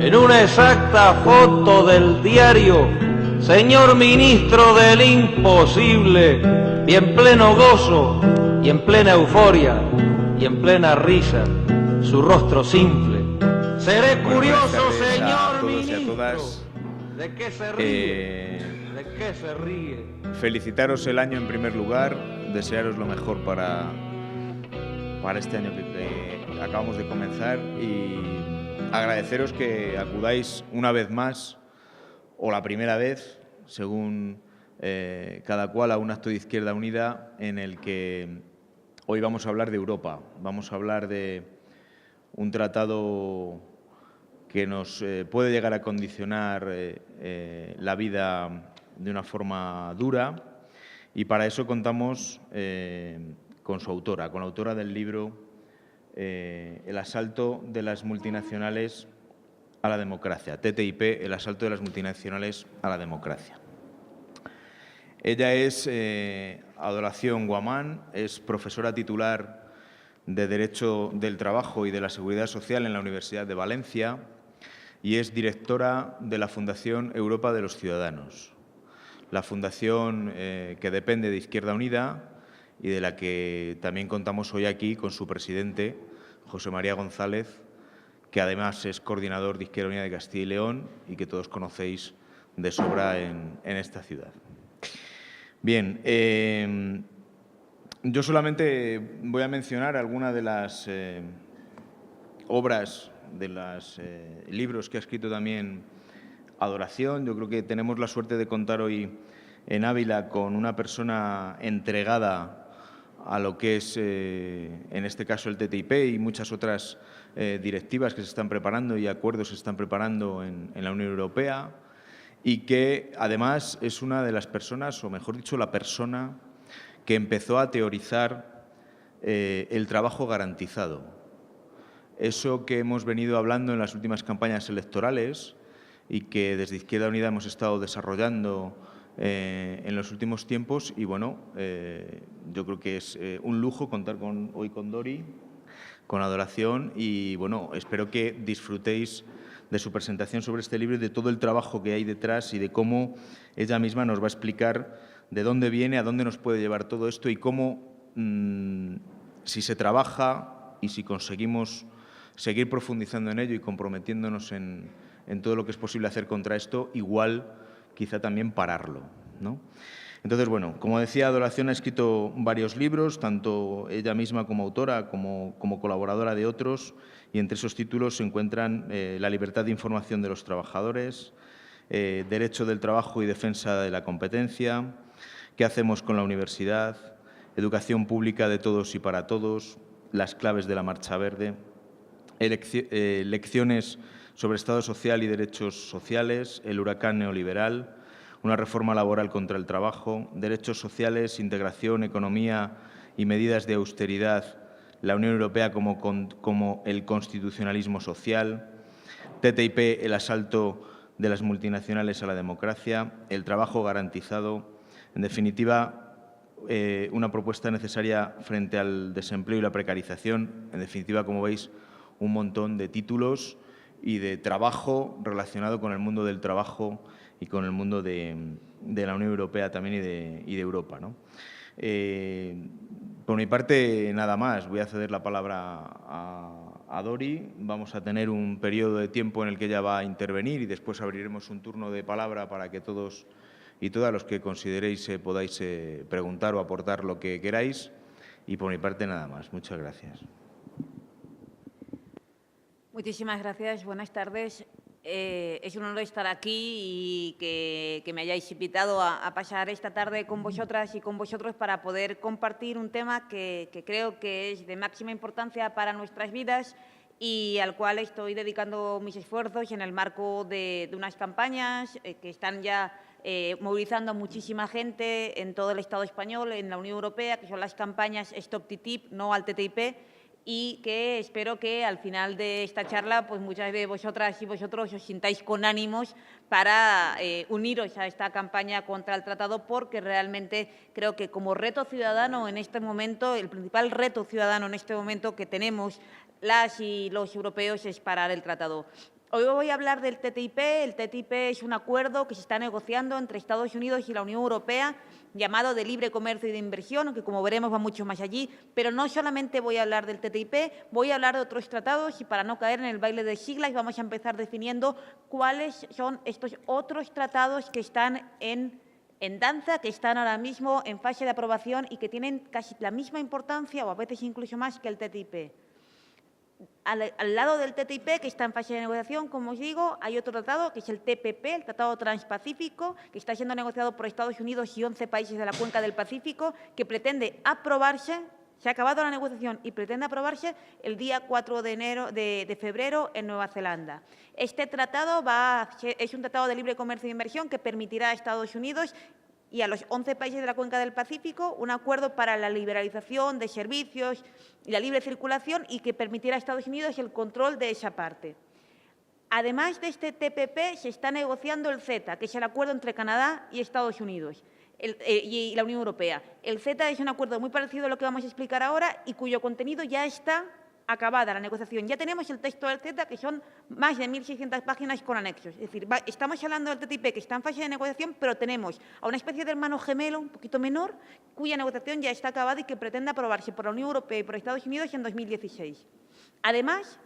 en una exacta foto del diario, señor ministro del imposible, y en pleno gozo, y en plena euforia, y en plena risa, su rostro simple. Seré curioso, señor ministro, ¿de qué se ríe? ¿De qué se ríe? Felicitaros el año en primer lugar, desearos lo mejor para este año que acabamos de comenzar y agradeceros que acudáis una vez más, o la primera vez, según cada cual, a un acto de Izquierda Unida en el que hoy vamos a hablar de Europa. Vamos a hablar de un tratado que nos puede llegar a condicionar la vida de una forma dura, y para eso contamos con su autora, con la autora del libro El asalto de las multinacionales a la democracia, TTIP, el asalto de las multinacionales a la democracia. Ella es Adoración Guamán, es profesora titular de Derecho del Trabajo y de la Seguridad Social en la Universidad de Valencia y es directora de la Fundación Europa de los Ciudadanos, la fundación que depende de Izquierda Unida y de la que también contamos hoy aquí con su presidente, José María González, que además es coordinador de Izquierda Unida de Castilla y León y que todos conocéis de sobra en esta ciudad. Bien, yo solamente voy a mencionar algunas de las obras, de los libros que ha escrito también Adoración. Yo creo que tenemos la suerte de contar hoy en Ávila con una persona entregada a lo que es, en este caso, el TTIP y muchas otras directivas que se están preparando y acuerdos que se están preparando en la Unión Europea, y que además es una de las personas, o mejor dicho, la persona que empezó a teorizar el trabajo garantizado. Eso que hemos venido hablando en las últimas campañas electorales y que desde Izquierda Unida hemos estado desarrollando en los últimos tiempos. Y bueno, yo creo que es un lujo contar hoy con Dori, con Adoración, y bueno, espero que disfrutéis de su presentación sobre este libro y de todo el trabajo que hay detrás y de cómo ella misma nos va a explicar de dónde viene, a dónde nos puede llevar todo esto y cómo, si se trabaja y si conseguimos seguir profundizando en ello y comprometiéndonos en todo lo que es posible hacer contra esto, igual quizá también pararlo, ¿no? Entonces, bueno, como decía, Adoración ha escrito varios libros, tanto ella misma como autora, como colaboradora de otros, y entre esos títulos se encuentran La libertad de información de los trabajadores, Derecho del trabajo y defensa de la competencia, ¿Qué hacemos con la universidad?, Educación pública de todos y para todos, Las claves de la marcha verde, Lecciones sobre Estado social y derechos sociales, El huracán neoliberal, Una reforma laboral contra el trabajo, Derechos sociales, integración, economía y medidas de austeridad, la Unión Europea como el constitucionalismo social, TTIP, el asalto de las multinacionales a la democracia, el trabajo garantizado, en definitiva, una propuesta necesaria frente al desempleo y la precarización. En definitiva, como veis, un montón de títulos y de trabajo relacionado con el mundo del trabajo y con el mundo de la Unión Europea también y de Europa, ¿no? Por mi parte, nada más. Voy a ceder la palabra a Dori. Vamos a tener un periodo de tiempo en el que ella va a intervenir y después abriremos un turno de palabra para que todos y todas los que consideréis podáis preguntar o aportar lo que queráis. Y por mi parte, nada más. Muchas gracias. Muchísimas gracias. Buenas tardes. Es un honor estar aquí y que me hayáis invitado a pasar esta tarde con vosotras y con vosotros para poder compartir un tema que creo que es de máxima importancia para nuestras vidas y al cual estoy dedicando mis esfuerzos en el marco de unas campañas que están ya movilizando a muchísima gente en todo el Estado español, en la Unión Europea, que son las campañas Stop TTIP, no al TTIP, y que espero que al final de esta charla pues muchas de vosotras y vosotros os sintáis con ánimos para uniros a esta campaña contra el tratado, porque realmente creo que como reto ciudadano en este momento, el principal reto ciudadano en este momento que tenemos las y los europeos es parar el tratado. Hoy voy a hablar del TTIP. El TTIP es un acuerdo que se está negociando entre Estados Unidos y la Unión Europea, llamado de libre comercio y de inversión, que como veremos va mucho más allí. Pero no solamente voy a hablar del TTIP, voy a hablar de otros tratados y para no caer en el baile de siglas vamos a empezar definiendo cuáles son estos otros tratados que están en danza, que están ahora mismo en fase de aprobación y que tienen casi la misma importancia o a veces incluso más que el TTIP. Al lado del TTIP, que está en fase de negociación, como os digo, hay otro tratado, que es el TPP, el Tratado Transpacífico, que está siendo negociado por Estados Unidos y 11 países de la cuenca del Pacífico, que pretende aprobarse, se ha acabado la negociación y pretende aprobarse el día 4 de febrero en Nueva Zelanda. Este tratado es un tratado de libre comercio e inversión que permitirá a Estados Unidos y a los 11 países de la cuenca del Pacífico un acuerdo para la liberalización de servicios y la libre circulación y que permitirá a Estados Unidos el control de esa parte. Además de este TPP, se está negociando el CETA, que es el acuerdo entre Canadá y Estados Unidos y la Unión Europea. El CETA es un acuerdo muy parecido a lo que vamos a explicar ahora y cuyo contenido ya está acabada la negociación. Ya tenemos el texto del CETA, que son más de 1.600 páginas con anexos. Es decir, estamos hablando del TTIP, que está en fase de negociación, pero tenemos a una especie de hermano gemelo, un poquito menor, cuya negociación ya está acabada y que pretende aprobarse por la Unión Europea y por Estados Unidos en 2016. Además,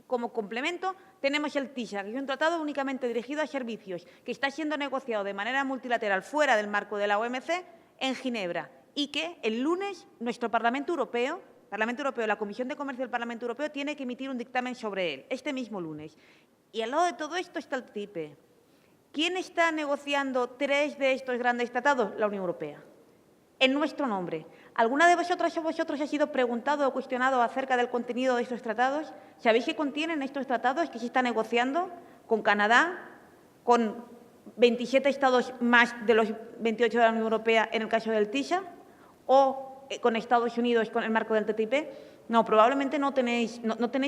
como complemento, tenemos el TISA, que es un tratado únicamente dirigido a servicios, que está siendo negociado de manera multilateral fuera del marco de la OMC en Ginebra y que el lunes nuestro Parlamento Europeo, la Comisión de Comercio del Parlamento Europeo, tiene que emitir un dictamen sobre él, este mismo lunes. Y al lado de todo esto está el TTIP. ¿Quién está negociando 3 de estos grandes tratados? La Unión Europea. En nuestro nombre. ¿Alguna de vosotras o vosotros ha sido preguntado o cuestionado acerca del contenido de estos tratados? ¿Sabéis qué contienen estos tratados que se está negociando con Canadá, con 27 estados más de los 28 de la Unión Europea en el caso del TISA o con Estados Unidos con el marco del TTIP? No, probablemente no tenéis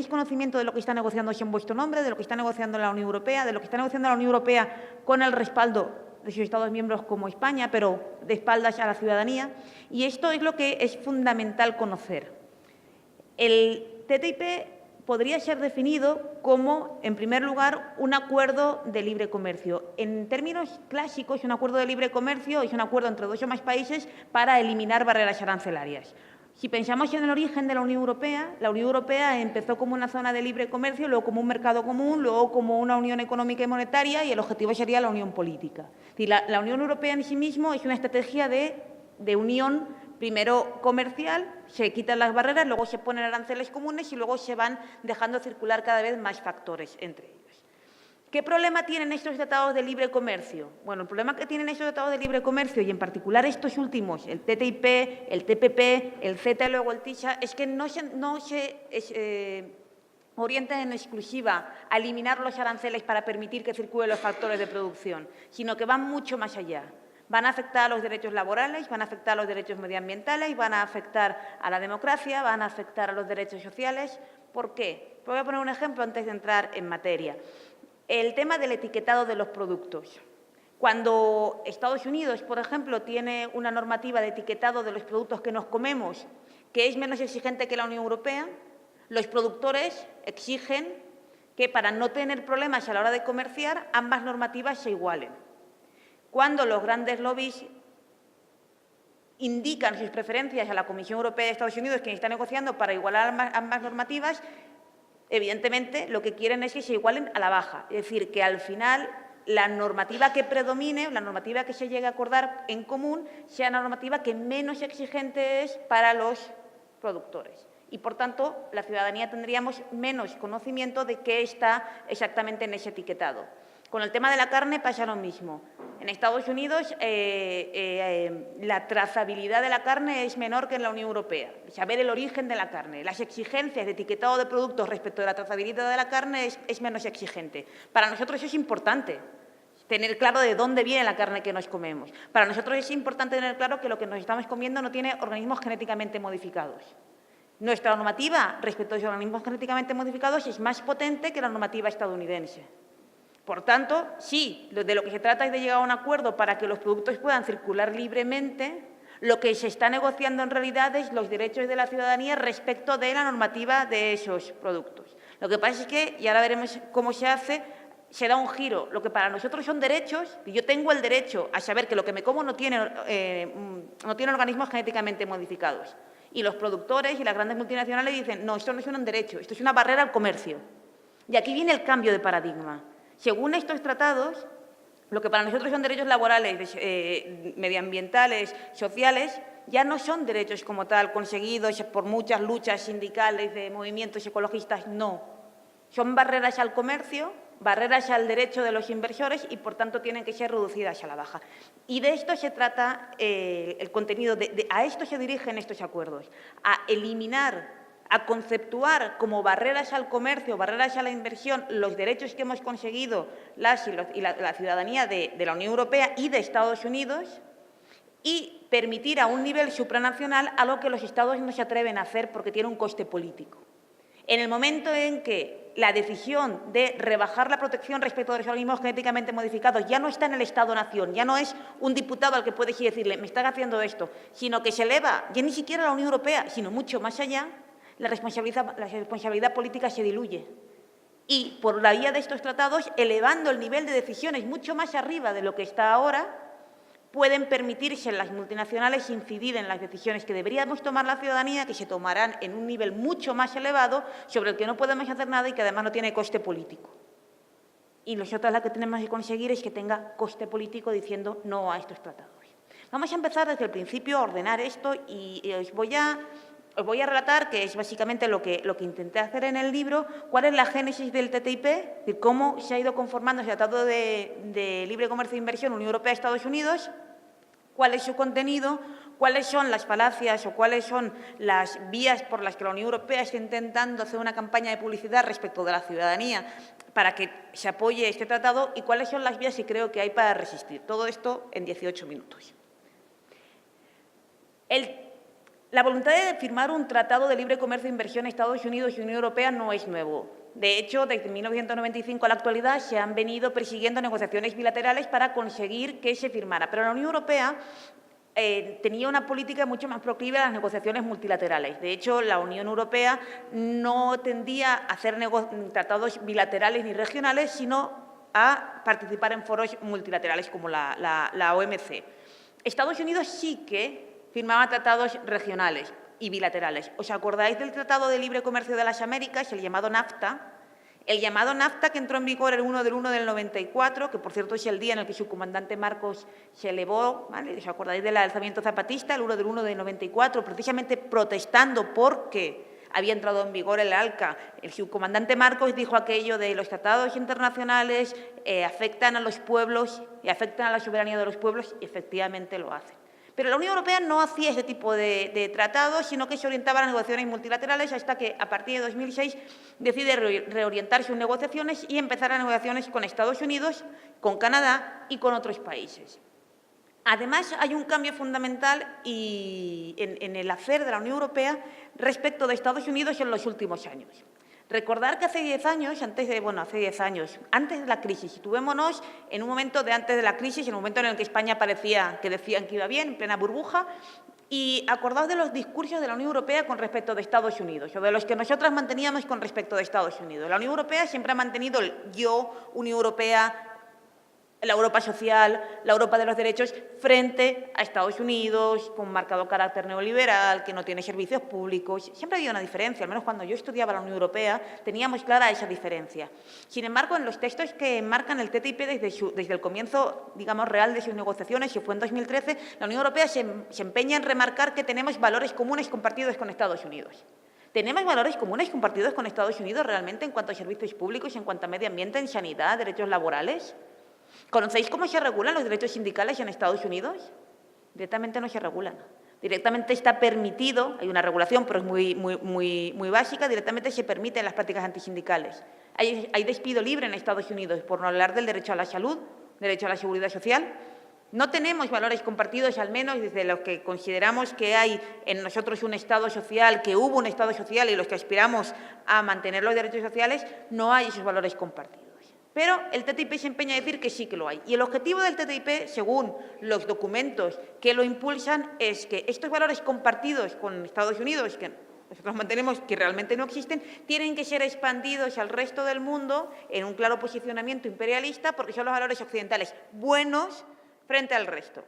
conocimiento de lo que está negociando en vuestro nombre, de lo que está negociando la Unión Europea, de lo que está negociando la Unión Europea con el respaldo de sus Estados miembros como España, pero de espaldas a la ciudadanía. Y esto es lo que es fundamental conocer. El TTIP podría ser definido como, en primer lugar, un acuerdo de libre comercio. En términos clásicos, un acuerdo de libre comercio es un acuerdo entre 2 o más países para eliminar barreras arancelarias. Si pensamos en el origen de la Unión Europea empezó como una zona de libre comercio, luego como un mercado común, luego como una unión económica y monetaria y el objetivo sería la unión política. Es decir, la Unión Europea en sí misma es una estrategia de unión, primero comercial, se quitan las barreras, luego se ponen aranceles comunes y luego se van dejando circular cada vez más factores entre ellos. ¿Qué problema tienen estos tratados de libre comercio? Bueno, el problema que tienen estos tratados de libre comercio, y en particular estos últimos, el TTIP, el TPP, el CETA y luego el TISA, es que no se orientan en exclusiva a eliminar los aranceles para permitir que circulen los factores de producción, sino que van mucho más allá. Van a afectar a los derechos laborales, van a afectar a los derechos medioambientales, van a afectar a la democracia, van a afectar a los derechos sociales. ¿Por qué? Voy a poner un ejemplo antes de entrar en materia. El tema del etiquetado de los productos. Cuando Estados Unidos, por ejemplo, tiene una normativa de etiquetado de los productos que nos comemos que es menos exigente que la Unión Europea, los productores exigen que para no tener problemas a la hora de comerciar, ambas normativas se igualen. Cuando los grandes lobbies indican sus preferencias a la Comisión Europea de Estados Unidos, quien está negociando para igualar ambas normativas, evidentemente lo que quieren es que se igualen a la baja. Es decir, que al final la normativa que predomine, la normativa que se llegue a acordar en común, sea la normativa que menos exigente es para los productores. Y, por tanto, la ciudadanía tendríamos menos conocimiento de qué está exactamente en ese etiquetado. Con el tema de la carne pasa lo mismo. En Estados Unidos la trazabilidad de la carne es menor que en la Unión Europea. Saber el origen de la carne. Las exigencias de etiquetado de productos respecto de la trazabilidad de la carne es menos exigente. Para nosotros eso es importante, tener claro de dónde viene la carne que nos comemos. Para nosotros es importante tener claro que lo que nos estamos comiendo no tiene organismos genéticamente modificados. Nuestra normativa respecto a los organismos genéticamente modificados es más potente que la normativa estadounidense. Por tanto, sí, de lo que se trata es de llegar a un acuerdo para que los productos puedan circular libremente. Lo que se está negociando en realidad es los derechos de la ciudadanía respecto de la normativa de esos productos. Lo que pasa es que, y ahora veremos cómo se hace, se da un giro. Lo que para nosotros son derechos, y yo tengo el derecho a saber que lo que me como no tiene organismos genéticamente modificados. Y los productores y las grandes multinacionales dicen, no, esto no es un derecho, esto es una barrera al comercio. Y aquí viene el cambio de paradigma. Según estos tratados, lo que para nosotros son derechos laborales, medioambientales, sociales, ya no son derechos como tal conseguidos por muchas luchas sindicales de movimientos ecologistas, no. Son barreras al comercio, barreras al derecho de los inversores y, por tanto, tienen que ser reducidas a la baja. Y de esto se trata el contenido, a esto se dirigen estos acuerdos, a eliminar, a conceptuar como barreras al comercio, barreras a la inversión, los derechos que hemos conseguido la ciudadanía de la Unión Europea y de Estados Unidos y permitir a un nivel supranacional algo que los Estados no se atreven a hacer porque tiene un coste político. En el momento en que la decisión de rebajar la protección respecto de los organismos genéticamente modificados ya no está en el Estado-nación, ya no es un diputado al que puedes ir y decirle, me estás haciendo esto, sino que se eleva ya ni siquiera a la Unión Europea, sino mucho más allá, la responsabilidad política se diluye. Y por la vía de estos tratados, elevando el nivel de decisiones mucho más arriba de lo que está ahora, pueden permitirse las multinacionales incidir en las decisiones que deberíamos tomar la ciudadanía, que se tomarán en un nivel mucho más elevado, sobre el que no podemos hacer nada y que además no tiene coste político. Y nosotros lo que tenemos que conseguir es que tenga coste político diciendo no a estos tratados. Vamos a empezar desde el principio a ordenar esto y os voy a relatar, que es básicamente lo que intenté hacer en el libro, cuál es la génesis del TTIP, de cómo se ha ido conformando el Tratado de Libre Comercio e Inversión Unión Europea-Estados Unidos, cuál es su contenido, cuáles son las falacias o cuáles son las vías por las que la Unión Europea está intentando hacer una campaña de publicidad respecto de la ciudadanía para que se apoye este tratado y cuáles son las vías que creo que hay para resistir. Todo esto en 18 minutos. La voluntad de firmar un tratado de libre comercio e inversión Estados Unidos y Unión Europea no es nuevo. De hecho, desde 1995 a la actualidad se han venido persiguiendo negociaciones bilaterales para conseguir que se firmara. Pero la Unión Europea tenía una política mucho más proclive a las negociaciones multilaterales. De hecho, la Unión Europea no tendía a hacer tratados bilaterales ni regionales, sino a participar en foros multilaterales como la OMC. Estados Unidos sí que firmaba tratados regionales y bilaterales. ¿Os acordáis del Tratado de Libre Comercio de las Américas, el llamado NAFTA? El llamado NAFTA, que entró en vigor el 1 del 94, que por cierto es el día en el que su comandante Marcos se elevó, ¿vale? ¿Os acordáis del alzamiento zapatista? El 1 del 94, precisamente protestando porque había entrado en vigor el ALCA. El subcomandante Marcos dijo aquello de los tratados internacionales afectan a los pueblos y afectan a la soberanía de los pueblos, y efectivamente lo hacen. Pero la Unión Europea no hacía ese tipo de tratados, sino que se orientaba a las negociaciones multilaterales hasta que, a partir de 2006, decide reorientar sus negociaciones y empezar las negociaciones con Estados Unidos, con Canadá y con otros países. Además, hay un cambio fundamental en el hacer de la Unión Europea respecto de Estados Unidos en los últimos años. Recordar que hace 10 años, antes de la crisis, situémonos en un momento de antes de la crisis, en un momento en el que España parecía que decían que iba bien, en plena burbuja, y acordaos de los discursos de la Unión Europea con respecto de Estados Unidos, o de los que nosotras manteníamos con respecto de Estados Unidos. La Unión Europea siempre ha mantenido el yo, Unión Europea, la Europa social, la Europa de los derechos, frente a Estados Unidos, con un marcado carácter neoliberal, que no tiene servicios públicos. Siempre había una diferencia, al menos cuando yo estudiaba la Unión Europea, teníamos clara esa diferencia. Sin embargo, en los textos que marcan el TTIP desde el comienzo, digamos, real de sus negociaciones, que fue en 2013, la Unión Europea se empeña en remarcar que tenemos valores comunes compartidos con Estados Unidos. ¿Tenemos valores comunes compartidos con Estados Unidos realmente en cuanto a servicios públicos, en cuanto a medio ambiente, en sanidad, derechos laborales? ¿Conocéis cómo se regulan los derechos sindicales en Estados Unidos? Directamente no se regulan. Directamente está permitido, hay una regulación, pero es muy básica, directamente se permiten las prácticas antisindicales. Hay despido libre en Estados Unidos, por no hablar del derecho a la salud, derecho a la seguridad social. No tenemos valores compartidos, al menos desde los que consideramos que hay en nosotros un Estado social, que hubo un Estado social y los que aspiramos a mantener los derechos sociales, no hay esos valores compartidos. Pero el TTIP se empeña a decir que sí que lo hay. Y el objetivo del TTIP, según los documentos que lo impulsan, es que estos valores compartidos con Estados Unidos, que nosotros mantenemos que realmente no existen, tienen que ser expandidos al resto del mundo en un claro posicionamiento imperialista porque son los valores occidentales buenos frente al resto.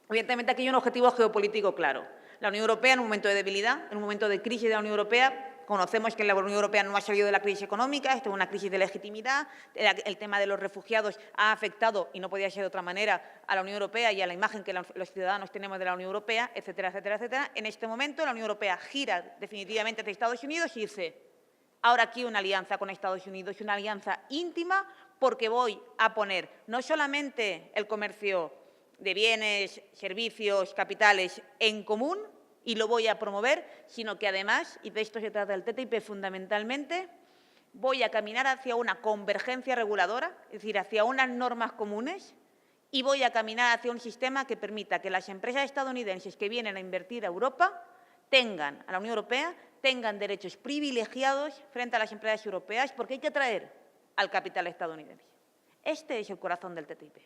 Evidentemente, aquí hay un objetivo geopolítico claro. La Unión Europea, en un momento de debilidad, en un momento de crisis de la Unión Europea, conocemos que la Unión Europea no ha salido de la crisis económica, esto es una crisis de legitimidad, el tema de los refugiados ha afectado, y no podía ser de otra manera, a la Unión Europea y a la imagen que los ciudadanos tenemos de la Unión Europea, etcétera, etcétera, etcétera. En este momento, la Unión Europea gira definitivamente hacia Estados Unidos y dice, ahora aquí una alianza con Estados Unidos, una alianza íntima, porque voy a poner no solamente el comercio de bienes, servicios, capitales en común, y lo voy a promover, sino que además, y de esto se trata el TTIP fundamentalmente, voy a caminar hacia una convergencia reguladora, es decir, hacia unas normas comunes, y voy a caminar hacia un sistema que permita que las empresas estadounidenses que vienen a invertir a Europa tengan, a la Unión Europea, tengan derechos privilegiados frente a las empresas europeas, porque hay que atraer al capital estadounidense. Este es el corazón del TTIP.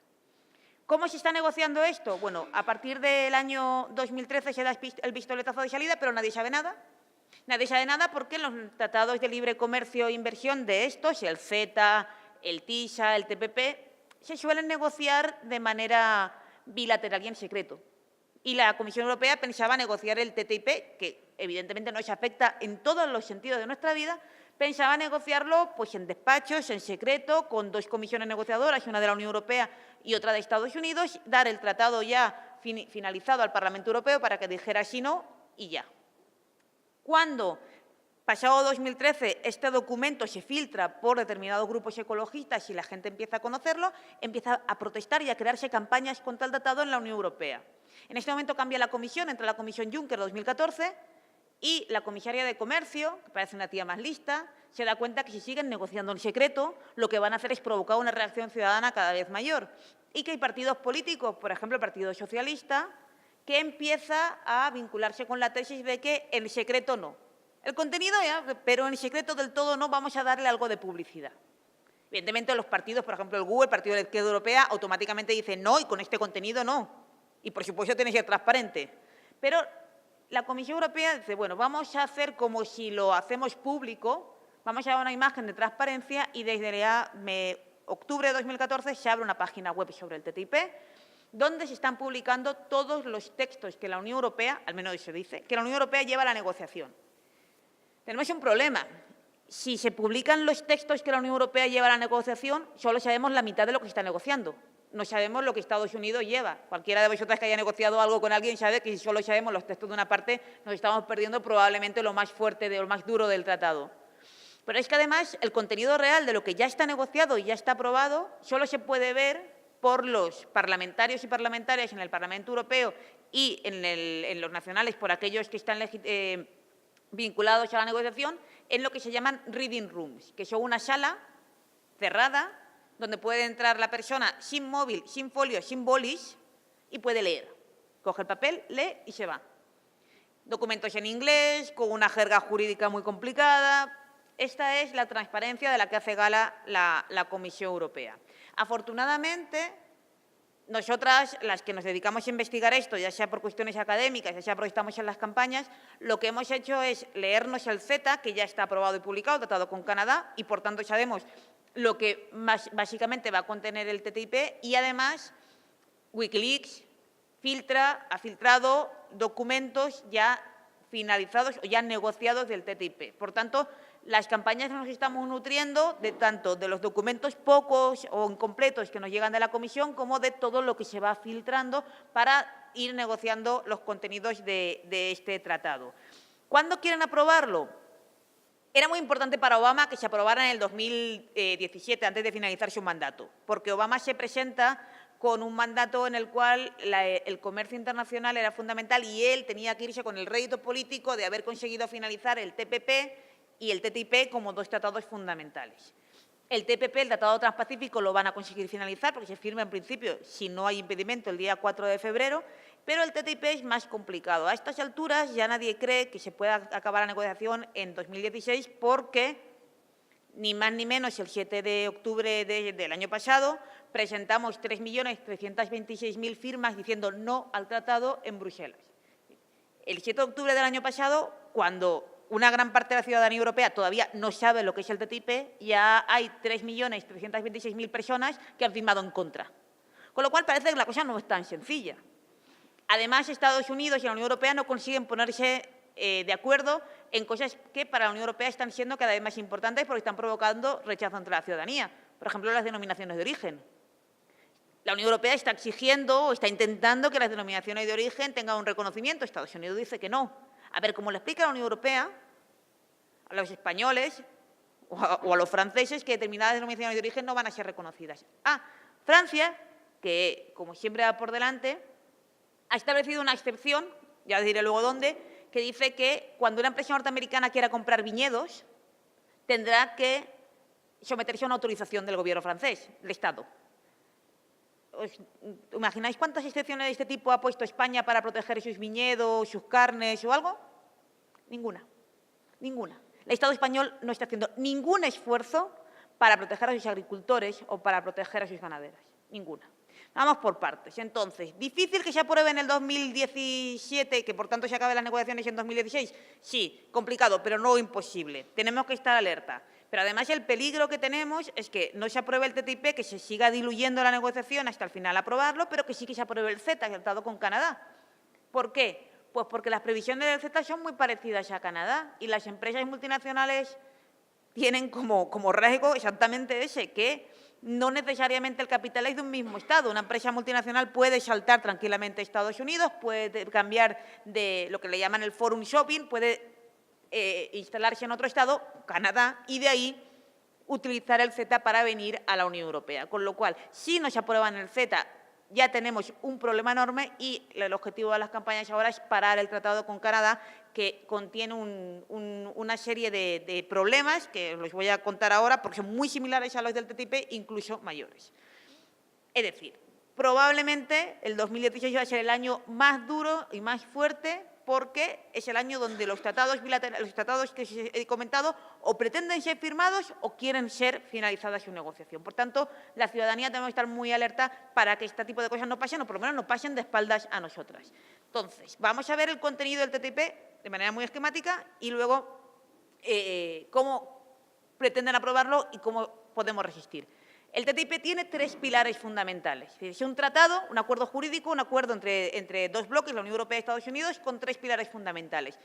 ¿Cómo se está negociando esto? Bueno, a partir del año 2013 se da el pistoletazo de salida, pero nadie sabe nada. Nadie sabe nada porque en los tratados de libre comercio e inversión de estos, el CETA, el TISA, el TPP, se suelen negociar de manera bilateral y en secreto. Y la Comisión Europea pensaba negociar el TTIP, que evidentemente nos afecta en todos los sentidos de nuestra vida, pensaba negociarlo pues, en despachos, en secreto, con dos comisiones negociadoras, una de la Unión Europea y otra de Estados Unidos, dar el tratado ya finalizado al Parlamento Europeo para que dijera sí, no y ya. Cuando, pasado 2013, este documento se filtra por determinados grupos ecologistas y la gente empieza a conocerlo, empieza a protestar y a crearse campañas contra el tratado en la Unión Europea. En este momento cambia la comisión, entra la Comisión Juncker 2014 y la comisaria de Comercio, que parece una tía más lista, se da cuenta que si siguen negociando en secreto, lo que van a hacer es provocar una reacción ciudadana cada vez mayor. Y que hay partidos políticos, por ejemplo, el Partido Socialista, que empieza a vincularse con la tesis de que en secreto no. El contenido ya, pero en secreto del todo no, vamos a darle algo de publicidad. Evidentemente, los partidos, por ejemplo, el GUE, el Partido de la Izquierda Europea, automáticamente dicen no y con este contenido no. Y, por supuesto, tiene que ser transparente. Pero la Comisión Europea dice, bueno, vamos a hacer como si lo hacemos público, vamos a dar una imagen de transparencia y desde octubre de 2014 se abre una página web sobre el TTIP donde se están publicando todos los textos que la Unión Europea, al menos se dice, que la Unión Europea lleva a la negociación. Tenemos un problema. Si se publican los textos que la Unión Europea lleva a la negociación, solo sabemos la mitad de lo que se está negociando. No sabemos lo que Estados Unidos lleva. Cualquiera de vosotras que haya negociado algo con alguien sabe que si solo sabemos los textos de una parte, nos estamos perdiendo probablemente lo más fuerte, lo más duro del tratado. Pero es que además el contenido real de lo que ya está negociado y ya está aprobado solo se puede ver por los parlamentarios y parlamentarias en el Parlamento Europeo y en los nacionales por aquellos que están vinculados a la negociación en lo que se llaman reading rooms, que son una sala cerrada donde puede entrar la persona sin móvil, sin folio, sin bolis y puede leer. Coge el papel, lee y se va. Documentos en inglés, con una jerga jurídica muy complicada. Esta es la transparencia de la que hace gala la Comisión Europea. Afortunadamente, nosotras, las que nos dedicamos a investigar esto, ya sea por cuestiones académicas, ya sea porque estamos en las campañas, lo que hemos hecho es leernos el CETA, que ya está aprobado y publicado, tratado con Canadá, y por tanto sabemos lo que básicamente va a contener el TTIP, y además Wikileaks ha filtrado documentos ya finalizados o ya negociados del TTIP. Por tanto, las campañas nos estamos nutriendo tanto de los documentos pocos o incompletos que nos llegan de la Comisión como de todo lo que se va filtrando para ir negociando los contenidos de este tratado. ¿Cuándo quieren aprobarlo? Era muy importante para Obama que se aprobara en el 2017, antes de finalizar su mandato, porque Obama se presenta con un mandato en el cual el comercio internacional era fundamental y él tenía que irse con el rédito político de haber conseguido finalizar el TPP y el TTIP como dos tratados fundamentales. El TPP, el Tratado Transpacífico, lo van a conseguir finalizar porque se firma en principio, si no hay impedimento, el día 4 de febrero, pero el TTIP es más complicado. A estas alturas ya nadie cree que se pueda acabar la negociación en 2016 porque, ni más ni menos, el 7 de octubre del año pasado presentamos 3.326.000 firmas diciendo no al tratado en Bruselas. El 7 de octubre del año pasado, cuando una gran parte de la ciudadanía europea todavía no sabe lo que es el TTIP, ya hay 3.326.000 personas que han firmado en contra. Con lo cual parece que la cosa no es tan sencilla. Además, Estados Unidos y la Unión Europea no consiguen ponerse de acuerdo en cosas que para la Unión Europea están siendo cada vez más importantes porque están provocando rechazo entre la ciudadanía. Por ejemplo, las denominaciones de origen. La Unión Europea está exigiendo o está intentando que las denominaciones de origen tengan un reconocimiento. Estados Unidos dice que no. A ver, ¿cómo le explica a la Unión Europea a los españoles o a los franceses que determinadas denominaciones de origen no van a ser reconocidas? Francia, que como siempre va por delante, ha establecido una excepción, ya diré luego dónde, que dice que cuando una empresa norteamericana quiera comprar viñedos, tendrá que someterse a una autorización del gobierno francés, del Estado. ¿Os imagináis cuántas excepciones de este tipo ha puesto España para proteger sus viñedos, sus carnes o algo? Ninguna. Ninguna. El Estado español no está haciendo ningún esfuerzo para proteger a sus agricultores o para proteger a sus ganaderas. Ninguna. Vamos por partes. Entonces, ¿difícil que se apruebe en el 2017, que por tanto se acaben las negociaciones en 2016? Sí, complicado, pero no imposible. Tenemos que estar alerta. Pero además el peligro que tenemos es que no se apruebe el TTIP, que se siga diluyendo la negociación hasta el final aprobarlo, pero que sí que se apruebe el CETA, el tratado con Canadá. ¿Por qué? Pues porque las previsiones del CETA son muy parecidas a Canadá y las empresas multinacionales tienen como rasgo exactamente ese, que no necesariamente el capital es de un mismo Estado. Una empresa multinacional puede saltar tranquilamente a Estados Unidos, puede cambiar de lo que le llaman el forum shopping, puede instalarse en otro Estado, Canadá, y de ahí utilizar el CETA para venir a la Unión Europea. Con lo cual, si no se aprueban el CETA, ya tenemos un problema enorme y el objetivo de las campañas ahora es parar el tratado con Canadá, que contiene una serie de problemas que los voy a contar ahora porque son muy similares a los del TTIP, incluso mayores. Es decir, probablemente el 2016 va a ser el año más duro y más fuerte porque es el año donde los tratados bilaterales, los tratados que he comentado, o pretenden ser firmados o quieren ser finalizadas su negociación. Por tanto, la ciudadanía tenemos que estar muy alerta para que este tipo de cosas no pasen, o por lo menos no pasen de espaldas a nosotras. Entonces, vamos a ver el contenido del TTIP de manera muy esquemática y luego cómo pretenden aprobarlo y cómo podemos resistir. El TTIP tiene tres pilares fundamentales. Es un tratado, un acuerdo jurídico, un acuerdo entre dos bloques, la Unión Europea y Estados Unidos, con tres pilares fundamentales.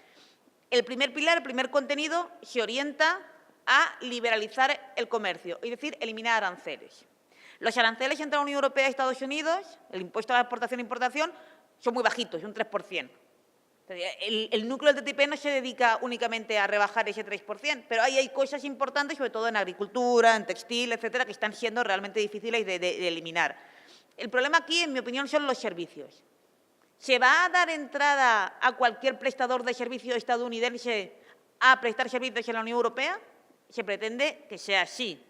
El primer pilar, el primer contenido, se orienta a liberalizar el comercio, es decir, eliminar aranceles. Los aranceles entre la Unión Europea y Estados Unidos, el impuesto a la exportación e importación, son muy bajitos, un 3%. El núcleo del TTIP no se dedica únicamente a rebajar ese 3%, pero ahí hay cosas importantes, sobre todo en agricultura, en textil, etcétera, que están siendo realmente difíciles de eliminar. El problema aquí, en mi opinión, son los servicios. ¿Se va a dar entrada a cualquier prestador de servicios estadounidense a prestar servicios en la Unión Europea? Se pretende que sea así.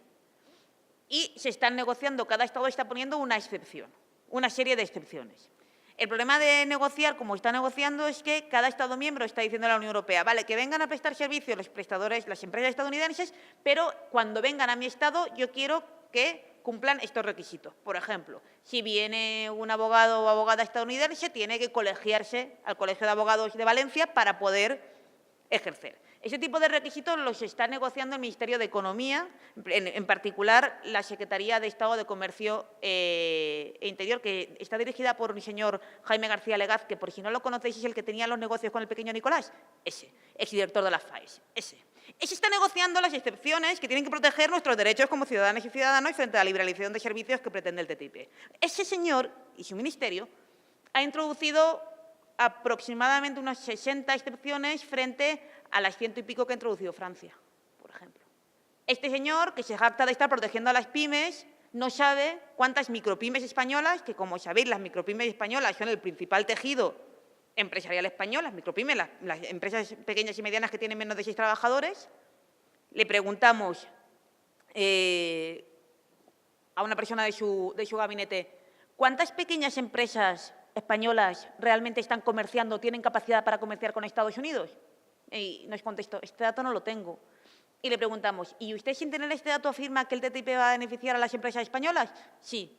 Y se están negociando, cada Estado está poniendo una excepción, una serie de excepciones. El problema de negociar, como está negociando, es que cada Estado miembro está diciendo a la Unión Europea, vale, que vengan a prestar servicios los prestadores, las empresas estadounidenses, pero cuando vengan a mi Estado yo quiero que cumplan estos requisitos. Por ejemplo, si viene un abogado o abogada estadounidense, tiene que colegiarse al Colegio de Abogados de Valencia para poder ejercer. Ese tipo de requisitos los está negociando el Ministerio de Economía, en particular la Secretaría de Estado de Comercio e Interior, que está dirigida por un señor Jaime García Legaz, que por si no lo conocéis es el que tenía los negocios con el pequeño Nicolás, ese, exdirector de la FAES, ese. Ese está negociando las excepciones que tienen que proteger nuestros derechos como ciudadanas y ciudadanos frente a la liberalización de servicios que pretende el TTIP. Ese señor y su ministerio ha introducido aproximadamente unas 60 excepciones frente a las 100 y pico que ha introducido Francia, por ejemplo. Este señor, que se jacta de estar protegiendo a las pymes, no sabe cuántas micropymes españolas, que como sabéis, las micropymes españolas son el principal tejido empresarial español, las micropymes, las empresas pequeñas y medianas que tienen menos de 6 trabajadores. Le preguntamos a una persona de su gabinete, ¿cuántas pequeñas empresas españolas realmente están comerciando, tienen capacidad para comerciar con Estados Unidos? Y nos contestó, este dato no lo tengo. Y le preguntamos, ¿y usted sin tener este dato afirma que el TTIP va a beneficiar a las empresas españolas? Sí.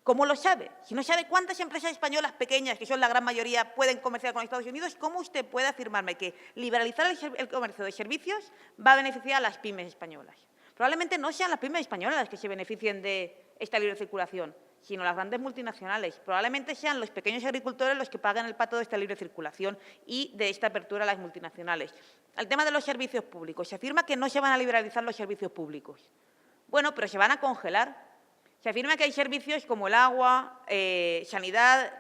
¿Cómo lo sabe? Si no sabe cuántas empresas españolas pequeñas, que son la gran mayoría, pueden comerciar con Estados Unidos, ¿cómo usted puede afirmarme que liberalizar el comercio de servicios va a beneficiar a las pymes españolas? Probablemente no sean las pymes españolas las que se beneficien de esta libre circulación, sino las grandes multinacionales. Probablemente sean los pequeños agricultores los que pagan el pato de esta libre circulación y de esta apertura a las multinacionales. El tema de los servicios públicos. Se afirma que no se van a liberalizar los servicios públicos. Bueno, pero se van a congelar. Se afirma que hay servicios como el agua, sanidad,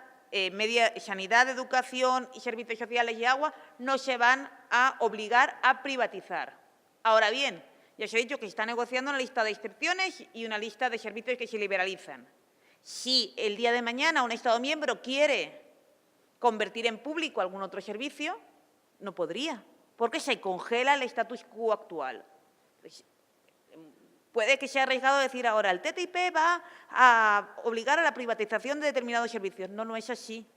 sanidad, educación y servicios sociales y agua no se van a obligar a privatizar. Ahora bien, ya os he dicho que se está negociando una lista de excepciones y una lista de servicios que se liberalizan. Si el día de mañana un Estado miembro quiere convertir en público algún otro servicio, no podría, porque se congela el status quo actual. Pues, puede que sea arriesgado decir ahora, el TTIP va a obligar a la privatización de determinados servicios. No, no es así,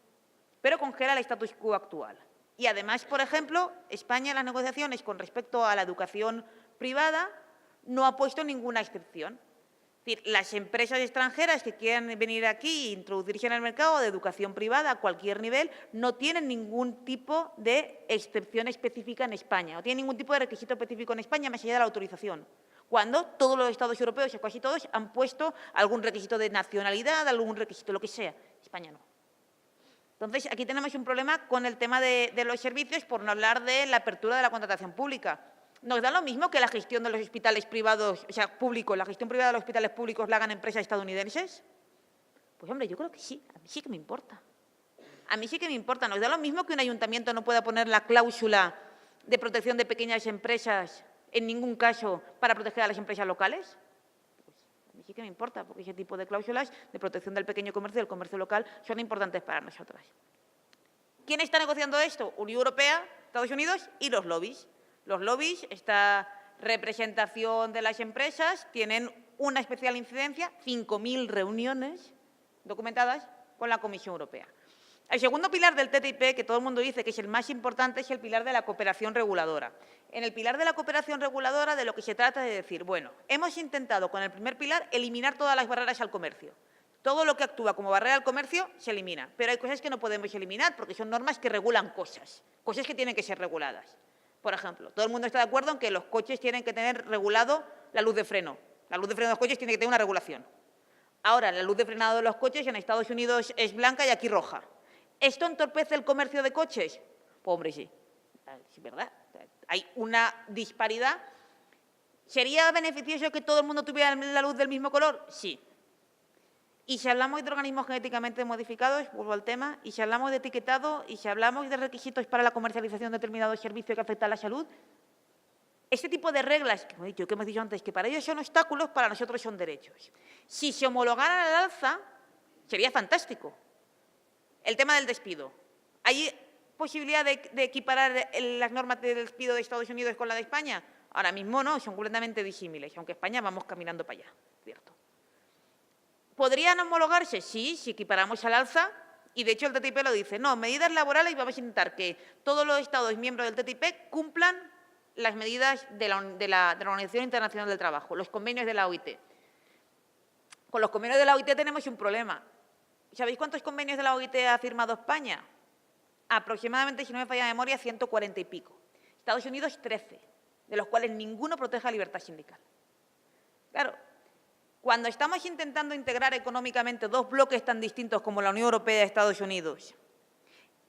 pero congela el status quo actual. Y además, por ejemplo, España en las negociaciones con respecto a la educación privada no ha puesto ninguna excepción. Es decir, las empresas extranjeras que quieran venir aquí e introducirse en el mercado de educación privada a cualquier nivel no tienen ningún tipo de excepción específica en España, no tienen ningún tipo de requisito específico en España más allá de la autorización, cuando todos los Estados europeos, o casi todos, han puesto algún requisito de nacionalidad, algún requisito, lo que sea. España no. Entonces, aquí tenemos un problema con el tema de los servicios, por no hablar de la apertura de la contratación pública. ¿Nos da lo mismo que la gestión de los hospitales privados, o sea, públicos, la gestión privada de los hospitales públicos la hagan empresas estadounidenses? Pues, hombre, yo creo que sí. A mí sí que me importa. A mí sí que me importa. ¿Nos da lo mismo que un ayuntamiento no pueda poner la cláusula de protección de pequeñas empresas en ningún caso para proteger a las empresas locales? Pues, a mí sí que me importa, porque ese tipo de cláusulas de protección del pequeño comercio y del comercio local son importantes para nosotras. ¿Quién está negociando esto? Unión Europea, Estados Unidos y los lobbies. Los lobbies, esta representación de las empresas, tienen una especial incidencia, 5.000 reuniones documentadas con la Comisión Europea. El segundo pilar del TTIP, que todo el mundo dice que es el más importante, es el pilar de la cooperación reguladora. En el pilar de la cooperación reguladora de lo que se trata es de decir, bueno, hemos intentado con el primer pilar eliminar todas las barreras al comercio. Todo lo que actúa como barrera al comercio se elimina, pero hay cosas que no podemos eliminar porque son normas que regulan cosas que tienen que ser reguladas. Por ejemplo, todo el mundo está de acuerdo en que los coches tienen que tener regulado la luz de freno. La luz de freno de los coches tiene que tener una regulación. Ahora, la luz de frenado de los coches en Estados Unidos es blanca y aquí roja. ¿Esto entorpece el comercio de coches? Pues, hombre, sí. Es verdad. Hay una disparidad. ¿Sería beneficioso que todo el mundo tuviera la luz del mismo color? Sí. Y si hablamos de organismos genéticamente modificados, vuelvo al tema, y si hablamos de etiquetado, y si hablamos de requisitos para la comercialización de determinados servicios que afectan a la salud, este tipo de reglas, que hemos dicho antes, que para ellos son obstáculos, para nosotros son derechos. Si se homologaran al alza, sería fantástico. El tema del despido. ¿Hay posibilidad de equiparar las normas de despido de Estados Unidos con la de España? Ahora mismo no, son completamente disímiles, aunque España vamos caminando para allá, ¿cierto? ¿Podrían homologarse? Sí, si equiparamos al alza, y de hecho el TTIP lo dice. No, medidas laborales, y vamos a intentar que todos los Estados miembros del TTIP cumplan las medidas de la Organización Internacional del Trabajo, los convenios de la OIT. Con los convenios de la OIT tenemos un problema. ¿Sabéis cuántos convenios de la OIT ha firmado España? Aproximadamente, si no me falla la memoria, 140 y pico. Estados Unidos, 13, de los cuales ninguno protege la libertad sindical. Claro. Cuando estamos intentando integrar económicamente dos bloques tan distintos como la Unión Europea y Estados Unidos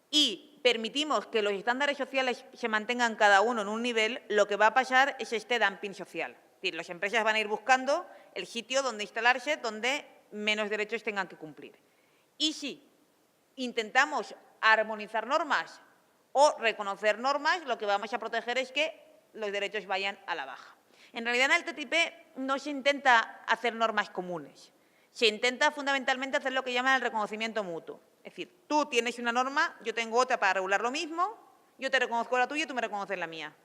y permitimos que los estándares sociales se mantengan cada uno en un nivel, lo que va a pasar es este dumping social. Es decir, las empresas van a ir buscando el sitio donde instalarse, donde menos derechos tengan que cumplir. Y si intentamos armonizar normas o reconocer normas, lo que vamos a proteger es que los derechos vayan a la baja. En realidad, en el TTIP no se intenta hacer normas comunes. Se intenta fundamentalmente hacer lo que llaman el reconocimiento mutuo. Es decir, tú tienes una norma, yo tengo otra para regular lo mismo, yo te reconozco la tuya y tú me reconoces la mía.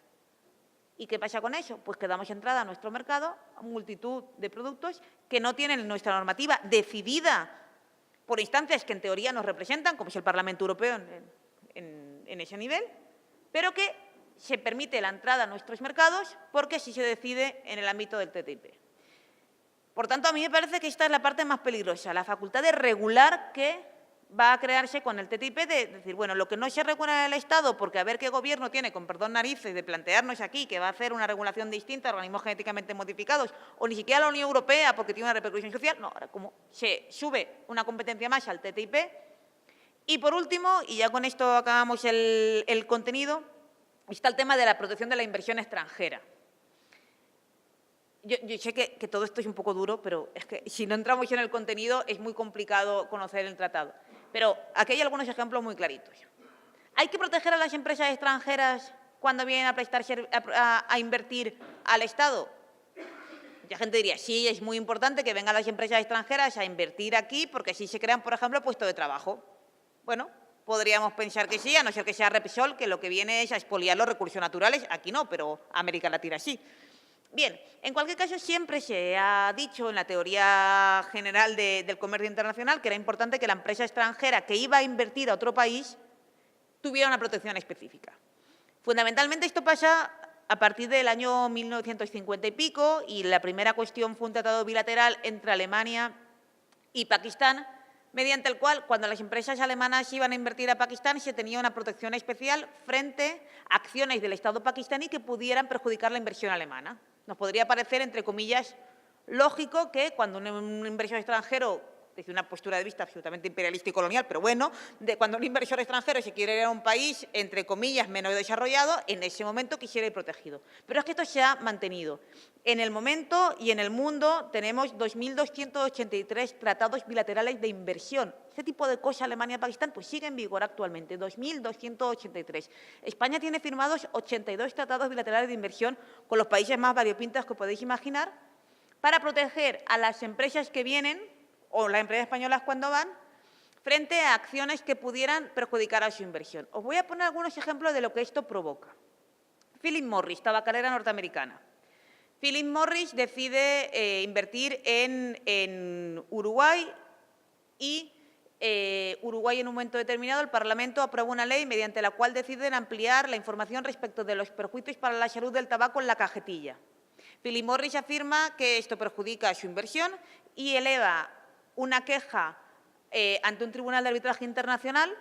¿Y qué pasa con eso? Pues que damos entrada a nuestro mercado a multitud de productos que no tienen nuestra normativa decidida por instancias que en teoría nos representan, como es el Parlamento Europeo en ese nivel, pero que se permite la entrada a nuestros mercados porque así se decide en el ámbito del TTIP. Por tanto, a mí me parece que esta es la parte más peligrosa, la facultad de regular que va a crearse con el TTIP, de decir, bueno, lo que no se regula en el Estado, porque a ver qué gobierno tiene, con perdón narices, de plantearnos aquí que va a hacer una regulación distinta a organismos genéticamente modificados, o ni siquiera a la Unión Europea porque tiene una repercusión social, no, ahora como se sube una competencia más al TTIP. Y por último, y ya con esto acabamos el contenido, está el tema de la protección de la inversión extranjera. Yo sé que todo esto es un poco duro, pero es que si no entramos en el contenido es muy complicado conocer el tratado. Pero aquí hay algunos ejemplos muy claritos. ¿Hay que proteger a las empresas extranjeras cuando vienen a prestar a invertir al Estado? La gente diría, sí, es muy importante que vengan las empresas extranjeras a invertir aquí porque así se crean, por ejemplo, puestos de trabajo. Bueno, podríamos pensar que sí, a no ser que sea Repsol, que lo que viene es a expoliar los recursos naturales. Aquí no, pero América Latina sí. Bien, en cualquier caso, siempre se ha dicho en la teoría general del comercio internacional que era importante que la empresa extranjera que iba a invertir a otro país tuviera una protección específica. Fundamentalmente esto pasa a partir del año 1950 y pico, y la primera cuestión fue un tratado bilateral entre Alemania y Pakistán, mediante el cual, cuando las empresas alemanas iban a invertir a Pakistán, se tenía una protección especial frente a acciones del Estado pakistaní que pudieran perjudicar la inversión alemana. Nos podría parecer, entre comillas, lógico que cuando un inversor extranjero, desde una postura de vista absolutamente imperialista y colonial, pero bueno, cuando un inversor extranjero se quiere ir a un país, entre comillas, menos desarrollado, en ese momento quisiera ir protegido. Pero es que esto se ha mantenido. En el momento y en el mundo tenemos 2.283 tratados bilaterales de inversión. Este tipo de cosas, Alemania-Pakistán, pues sigue en vigor actualmente, 2.283. España tiene firmados 82 tratados bilaterales de inversión con los países más variopintos que podéis imaginar para proteger a las empresas que vienen o las empresas españolas cuando van frente a acciones que pudieran perjudicar a su inversión. Os voy a poner algunos ejemplos de lo que esto provoca. Philip Morris, tabacalera norteamericana. Philip Morris decide invertir en Uruguay y Uruguay en un momento determinado el Parlamento aprueba una ley mediante la cual deciden ampliar la información respecto de los perjuicios para la salud del tabaco en la cajetilla. Philip Morris afirma que esto perjudica su inversión y eleva una queja ante un tribunal de arbitraje internacional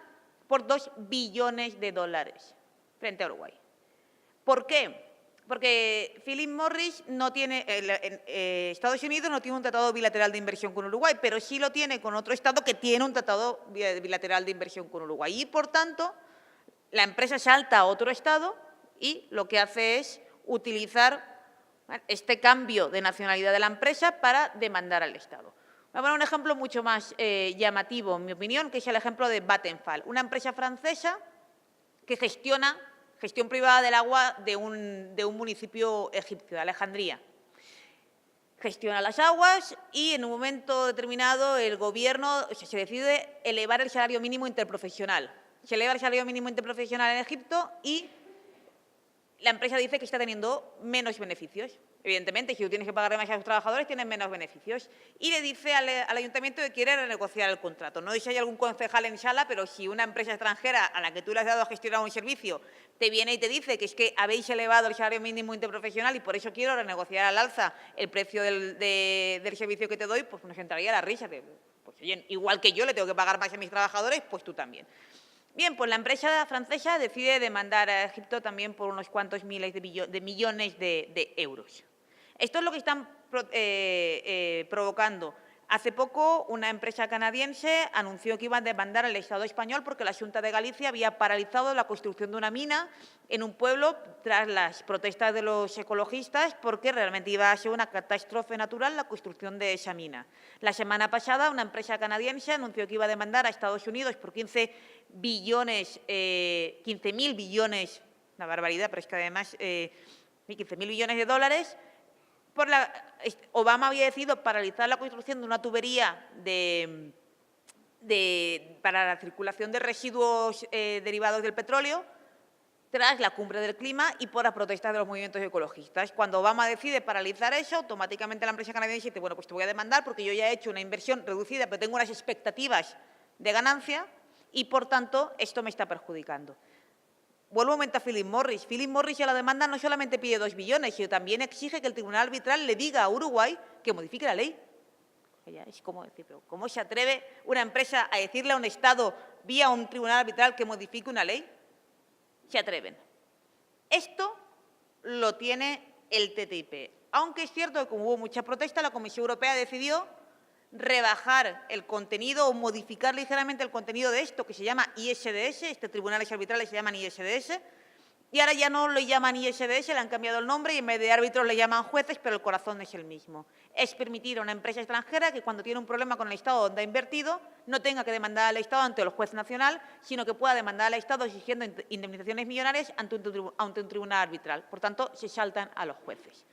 por $2 billones frente a Uruguay. ¿Por qué? Porque Philip Morris no tiene, Estados Unidos no tiene un tratado bilateral de inversión con Uruguay, pero sí lo tiene con otro Estado que tiene un tratado bilateral de inversión con Uruguay. Y, por tanto, la empresa salta a otro Estado y lo que hace es utilizar este cambio de nacionalidad de la empresa para demandar al Estado. Voy a poner un ejemplo mucho más llamativo, en mi opinión, que es el ejemplo de Vattenfall, una empresa francesa que gestiona gestión privada del agua de un municipio egipcio, de Alejandría. Gestiona las aguas y en un momento determinado el Gobierno se decide elevar el salario mínimo interprofesional. Se eleva el salario mínimo interprofesional en Egipto y la empresa dice que está teniendo menos beneficios. Evidentemente, si tú tienes que pagar más a tus trabajadores, tienes menos beneficios. Y le dice al ayuntamiento que quiere renegociar el contrato. No sé si hay algún concejal en sala, pero si una empresa extranjera a la que tú le has dado a gestionar un servicio te viene y te dice que es que habéis elevado el salario mínimo interprofesional y por eso quiero renegociar al alza el precio del servicio que te doy, pues nos entraría la risa. Pues oye, igual que yo le tengo que pagar más a mis trabajadores, pues tú también. Bien, pues la empresa francesa decide demandar a Egipto también por unos cuantos miles de millones de euros. Esto es lo que están provocando. Hace poco, una empresa canadiense anunció que iba a demandar al Estado español porque la Xunta de Galicia había paralizado la construcción de una mina en un pueblo tras las protestas de los ecologistas porque realmente iba a ser una catástrofe natural la construcción de esa mina. La semana pasada, una empresa canadiense anunció que iba a demandar a Estados Unidos por 15.000 billones, una barbaridad, pero es que además 15.000 billones de dólares. Obama había decidido paralizar la construcción de una tubería para la circulación de residuos derivados del petróleo tras la cumbre del clima y por las protestas de los movimientos ecologistas. Cuando Obama decide paralizar eso, automáticamente la empresa canadiense dice, bueno, pues te voy a demandar porque yo ya he hecho una inversión reducida, pero tengo unas expectativas de ganancia y, por tanto, esto me está perjudicando. Vuelvo un momento a Philip Morris. Philip Morris en la demanda no solamente pide 2 billones, sino también exige que el tribunal arbitral le diga a Uruguay que modifique la ley, maravilla. Es como decir, pero ¿cómo se atreve una empresa a decirle a un Estado vía un tribunal arbitral que modifique una ley? Se atreven. Esto lo tiene el TTIP. Aunque es cierto que como hubo mucha protesta, la Comisión Europea decidió rebajar el contenido o modificar ligeramente el contenido de esto, que se llama ISDS, tribunales arbitrales se llaman ISDS, y ahora ya no lo llaman ISDS, le han cambiado el nombre y en vez de árbitros le llaman jueces, pero el corazón es el mismo. Es permitir a una empresa extranjera que cuando tiene un problema con el Estado donde ha invertido no tenga que demandar al Estado ante el juez nacional, sino que pueda demandar al Estado exigiendo indemnizaciones millonarias ante un tribunal arbitral. Por tanto, se saltan a los jueces.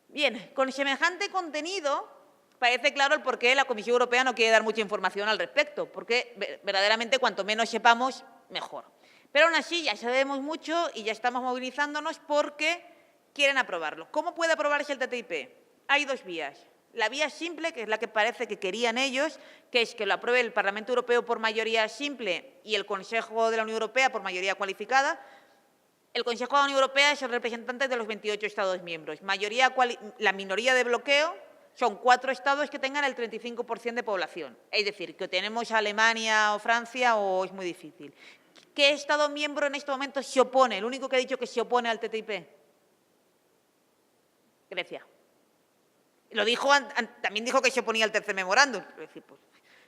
Bien, con semejante contenido parece claro el por qué la Comisión Europea no quiere dar mucha información al respecto, porque verdaderamente cuanto menos sepamos, mejor. Pero aún así ya sabemos mucho y ya estamos movilizándonos porque quieren aprobarlo. ¿Cómo puede aprobarse el TTIP? Hay dos vías. La vía simple, que es la que parece que querían ellos, que es que lo apruebe el Parlamento Europeo por mayoría simple y el Consejo de la Unión Europea por mayoría cualificada. El Consejo de la Unión Europea es el representante de los 28 Estados miembros. La minoría de bloqueo son 4 Estados que tengan el 35% de población. Es decir, que tenemos a Alemania o Francia o es muy difícil. ¿Qué Estado miembro en este momento se opone? El único que ha dicho que se opone al TTIP. Grecia. También dijo que se oponía al tercer memorándum.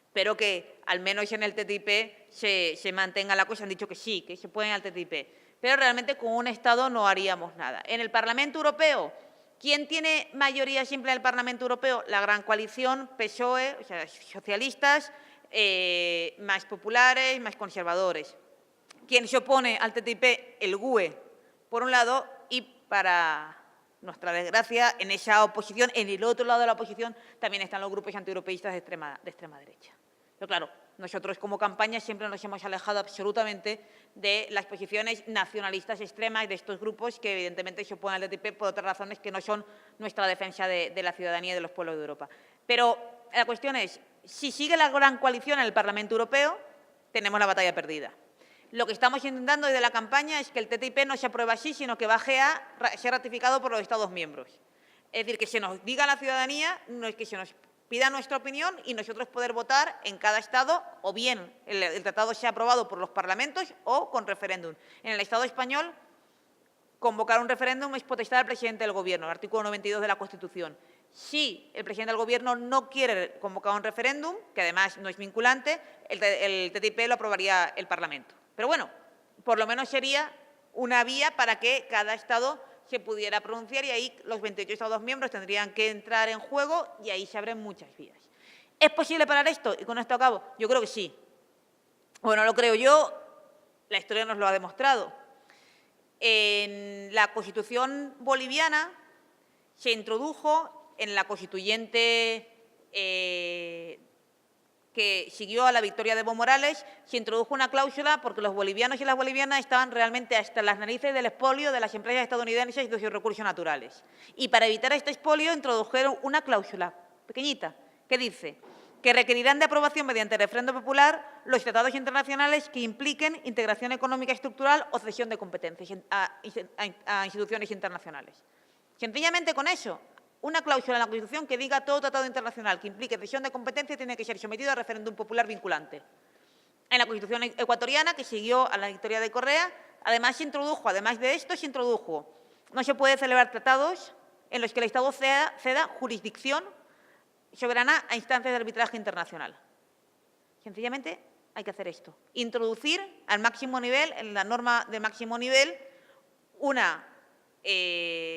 Espero que al menos en el TTIP se mantenga la cosa. Han dicho que sí, que se oponen al TTIP. Pero realmente con un Estado no haríamos nada. En el Parlamento Europeo, ¿quién tiene mayoría simple en el Parlamento Europeo? La gran coalición, PSOE, o sea, socialistas, más populares, más conservadores. ¿Quién se opone al TTIP? El GUE, por un lado, y para nuestra desgracia, en esa oposición, en el otro lado de la oposición, también están los grupos antieuropeístas de extrema derecha. Pero claro, nosotros como campaña siempre nos hemos alejado absolutamente de las posiciones nacionalistas extremas de estos grupos que evidentemente se oponen al TTIP por otras razones que no son nuestra defensa de la ciudadanía y de los pueblos de Europa. Pero la cuestión es, si sigue la gran coalición en el Parlamento Europeo, tenemos la batalla perdida. Lo que estamos intentando desde la campaña es que el TTIP no se apruebe así, sino que baje a ser ratificado por los Estados miembros. Es decir, que se nos diga a la ciudadanía, no es que se nos pida nuestra opinión y nosotros poder votar en cada Estado, o bien el tratado sea aprobado por los parlamentos o con referéndum. En el Estado español, convocar un referéndum es potestad del presidente del Gobierno, el artículo 92 de la Constitución. Si el presidente del Gobierno no quiere convocar un referéndum, que además no es vinculante, el TTIP lo aprobaría el Parlamento. Pero bueno, por lo menos sería una vía para que cada Estado se pudiera pronunciar y ahí los 28 Estados miembros tendrían que entrar en juego y ahí se abren muchas vías. ¿Es posible parar esto? Y con esto acabo. Yo creo que sí. Bueno, lo creo yo, la historia nos lo ha demostrado. En la Constitución boliviana se introdujo en la constituyente que siguió a la victoria de Evo Morales, se introdujo una cláusula porque los bolivianos y las bolivianas estaban realmente hasta las narices del expolio de las empresas estadounidenses y de sus recursos naturales. Y para evitar este expolio introdujeron una cláusula pequeñita que dice que requerirán de aprobación mediante referéndum popular los tratados internacionales que impliquen integración económica estructural o cesión de competencias a instituciones internacionales. Sencillamente con eso, una cláusula en la Constitución que diga todo tratado internacional que implique cesión de competencia tiene que ser sometido a referéndum popular vinculante. En la Constitución ecuatoriana, que siguió a la victoria de Correa, además de esto, no se puede celebrar tratados en los que el Estado ceda jurisdicción soberana a instancias de arbitraje internacional. Sencillamente hay que hacer esto. Introducir al máximo nivel, en la norma de máximo nivel, una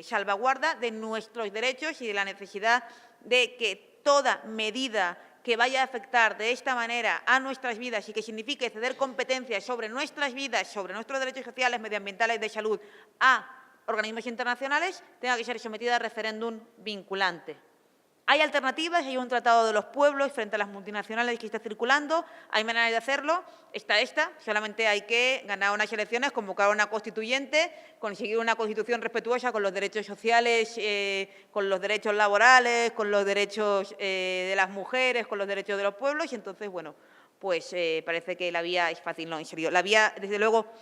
salvaguarda de nuestros derechos y de la necesidad de que toda medida que vaya a afectar de esta manera a nuestras vidas y que signifique ceder competencias sobre nuestras vidas, sobre nuestros derechos sociales, medioambientales, de salud, a organismos internacionales, tenga que ser sometida a referéndum vinculante. Hay alternativas, hay un tratado de los pueblos frente a las multinacionales que está circulando, hay maneras de hacerlo, está esta, solamente hay que ganar unas elecciones, convocar una constituyente, conseguir una constitución respetuosa con los derechos sociales, con los derechos laborales, con los derechos de las mujeres, con los derechos de los pueblos y entonces, bueno, pues parece que la vía es fácil, no, en serio. La vía, desde luego,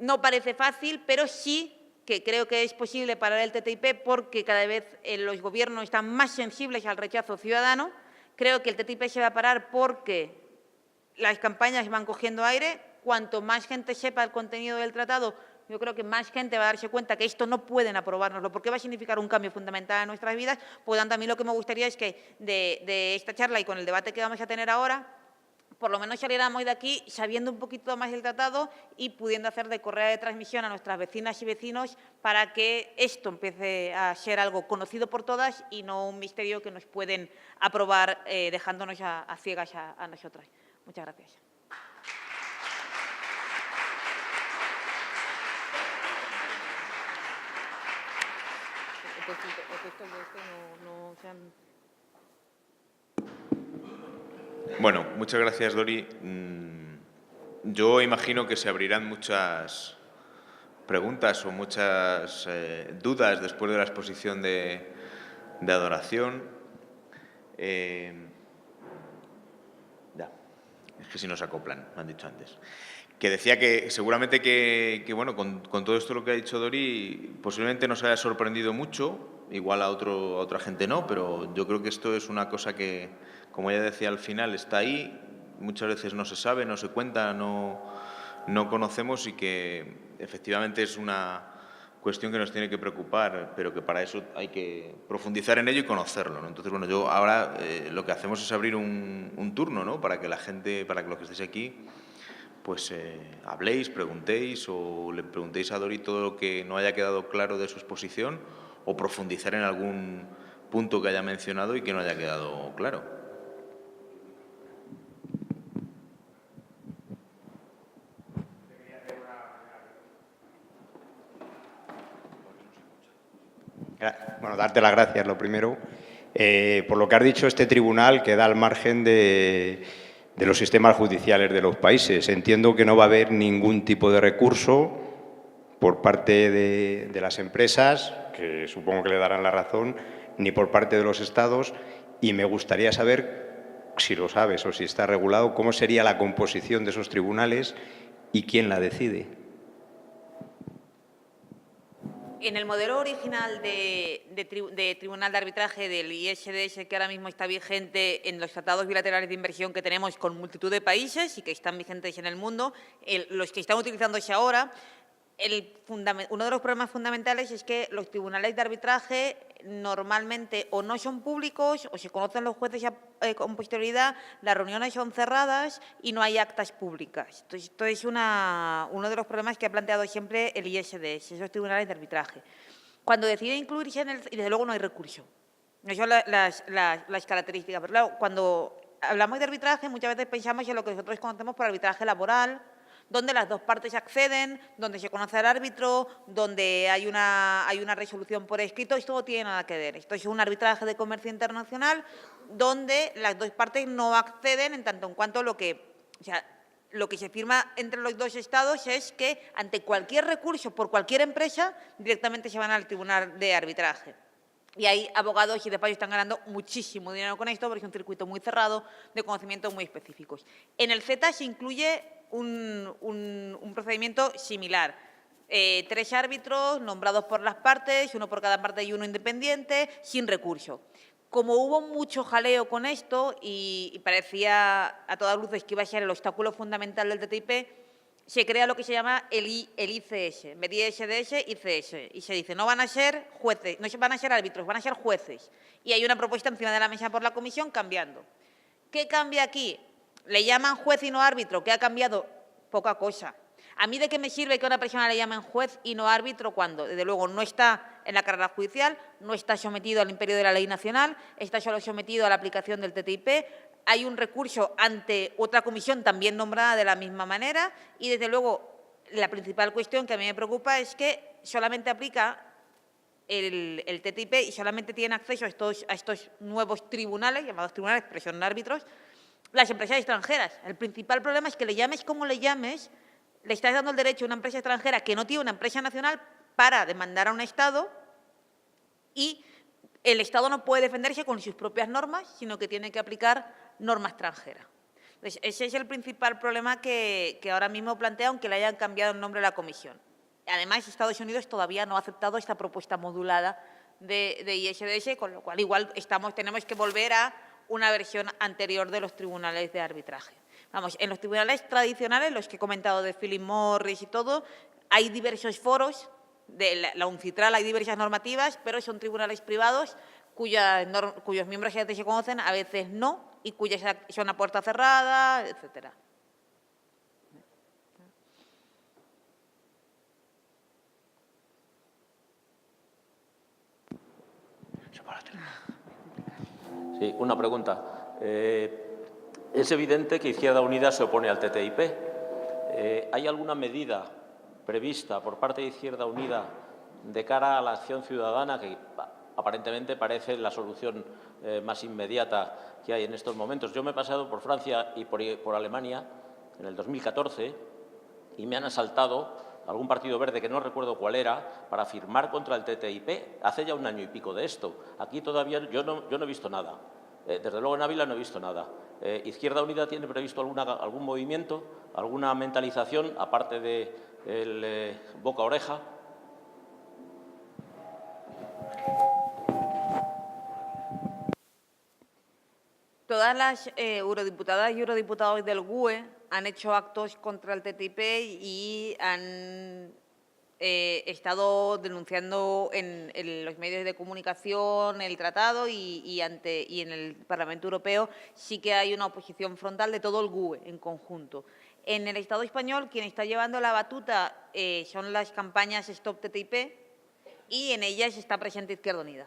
no parece fácil, pero sí que creo que es posible parar el TTIP porque cada vez los gobiernos están más sensibles al rechazo ciudadano, Creo que el TTIP se va a parar porque las campañas van cogiendo aire. Cuanto más gente sepa el contenido del tratado, yo creo que más gente va a darse cuenta que esto no pueden aprobárnoslo porque va a significar un cambio fundamental en nuestras vidas. Por lo tanto, a mí lo que me gustaría es que de esta charla y con el debate que vamos a tener ahora, por lo menos saliéramos de aquí sabiendo un poquito más del tratado y pudiendo hacer de correa de transmisión a nuestras vecinas y vecinos para que esto empiece a ser algo conocido por todas y no un misterio que nos pueden aprobar dejándonos a ciegas a nosotras. Muchas gracias. Bueno, muchas gracias, Dori. Yo imagino que se abrirán muchas preguntas o muchas dudas después de la exposición de Adoración. Ya, es que si nos acoplan, me han dicho antes. Que decía que seguramente bueno, con todo esto lo que ha dicho Dori, posiblemente nos haya sorprendido mucho, igual a otra gente no, pero yo creo que esto es una cosa que, como ella decía al final, está ahí, muchas veces no se sabe, no se cuenta, no conocemos y que efectivamente es una cuestión que nos tiene que preocupar, pero que para eso hay que profundizar en ello y conocerlo, ¿no? Entonces, bueno, yo ahora lo que hacemos es abrir un turno, ¿no? Para que la gente, para que los que estéis aquí, pues habléis, preguntéis o le preguntéis a Dori todo lo que no haya quedado claro de su exposición o profundizar en algún punto que haya mencionado y que no haya quedado claro. Bueno, darte las gracias, lo primero. Por lo que has dicho, este tribunal queda al margen de los sistemas judiciales de los países. Entiendo que no va a haber ningún tipo de recurso por parte de las empresas, que supongo que le darán la razón, ni por parte de los Estados. Y me gustaría saber, si lo sabes o si está regulado, cómo sería la composición de esos tribunales y quién la decide. En el modelo original de Tribunal de Arbitraje del ISDS, que ahora mismo está vigente en los tratados bilaterales de inversión que tenemos con multitud de países y que están vigentes en el mundo, los que están utilizándose ahora, uno de los problemas fundamentales es que los tribunales de arbitraje normalmente o no son públicos o se conocen los jueces con posterioridad, las reuniones son cerradas y no hay actas públicas. Entonces, esto es uno de los problemas que ha planteado siempre el ISDS, esos tribunales de arbitraje. Cuando decide incluirse y desde luego no hay recurso. No son las características. Pero claro, cuando hablamos de arbitraje muchas veces pensamos en lo que nosotros conocemos por arbitraje laboral, donde las dos partes acceden, donde se conoce al árbitro, donde hay una resolución por escrito. Esto no tiene nada que ver. Esto es un arbitraje de comercio internacional donde las dos partes no acceden en tanto en cuanto lo que se firma entre los dos Estados es que ante cualquier recurso por cualquier empresa directamente se van al tribunal de arbitraje. Y hay abogados y despachos que están ganando muchísimo dinero con esto porque es un circuito muy cerrado de conocimientos muy específicos. En el CETA se incluye un procedimiento similar. 3 árbitros nombrados por las partes, uno por cada parte y uno independiente, sin recurso. Como hubo mucho jaleo con esto y parecía a todas luces que iba a ser el obstáculo fundamental del TTIP, se crea lo que se llama el ICS, en vez de ISDS, ICS. Y se dice, no van a ser jueces, no van a ser árbitros, van a ser jueces. Y hay una propuesta encima de la mesa por la Comisión cambiando. ¿Qué cambia aquí? Le llaman juez y no árbitro, que ha cambiado poca cosa. ¿A mí de qué me sirve que a una persona le llamen juez y no árbitro cuando, desde luego, no está en la carrera judicial, no está sometido al imperio de la ley nacional, está solo sometido a la aplicación del TTIP? Hay un recurso ante otra comisión también nombrada de la misma manera y, desde luego, la principal cuestión que a mí me preocupa es que solamente aplica el TTIP y solamente tienen acceso a estos nuevos tribunales, llamados tribunales, pero son árbitros, las empresas extranjeras. El principal problema es que le llames como le llames, le estás dando el derecho a una empresa extranjera que no tiene una empresa nacional para demandar a un Estado y el Estado no puede defenderse con sus propias normas, sino que tiene que aplicar norma extranjera. Entonces, ese es el principal problema que ahora mismo plantea, aunque le hayan cambiado el nombre a la Comisión. Además, Estados Unidos todavía no ha aceptado esta propuesta modulada de ISDS, con lo cual igual tenemos que volver a una versión anterior de los tribunales de arbitraje. Vamos, en los tribunales tradicionales, los que he comentado de Philip Morris y todo, hay diversos foros, de la UNCITRAL hay diversas normativas, pero son tribunales privados cuyos miembros a veces se conocen, a veces no, y cuyas son a puerta cerrada, etcétera. Sí, una pregunta. Es evidente que Izquierda Unida se opone al TTIP. ¿Hay alguna medida prevista por parte de Izquierda Unida de cara a la acción ciudadana, que aparentemente parece la solución más inmediata que hay en estos momentos? Yo me he pasado por Francia y por Alemania en el 2014 y me han asaltado algún partido verde, que no recuerdo cuál era, para firmar contra el TTIP. Hace ya un año y pico de esto. Aquí todavía yo no he visto nada. Desde luego en Ávila no he visto nada. ¿Izquierda Unida tiene previsto algún movimiento, alguna mentalización, aparte de boca a oreja? Todas las eurodiputadas y eurodiputados del GUE han hecho actos contra el TTIP y han estado denunciando en los medios de comunicación el tratado y en el Parlamento Europeo sí que hay una oposición frontal de todo el GUE en conjunto. En el Estado español, quien está llevando la batuta son las campañas Stop TTIP y en ellas está presente Izquierda Unida,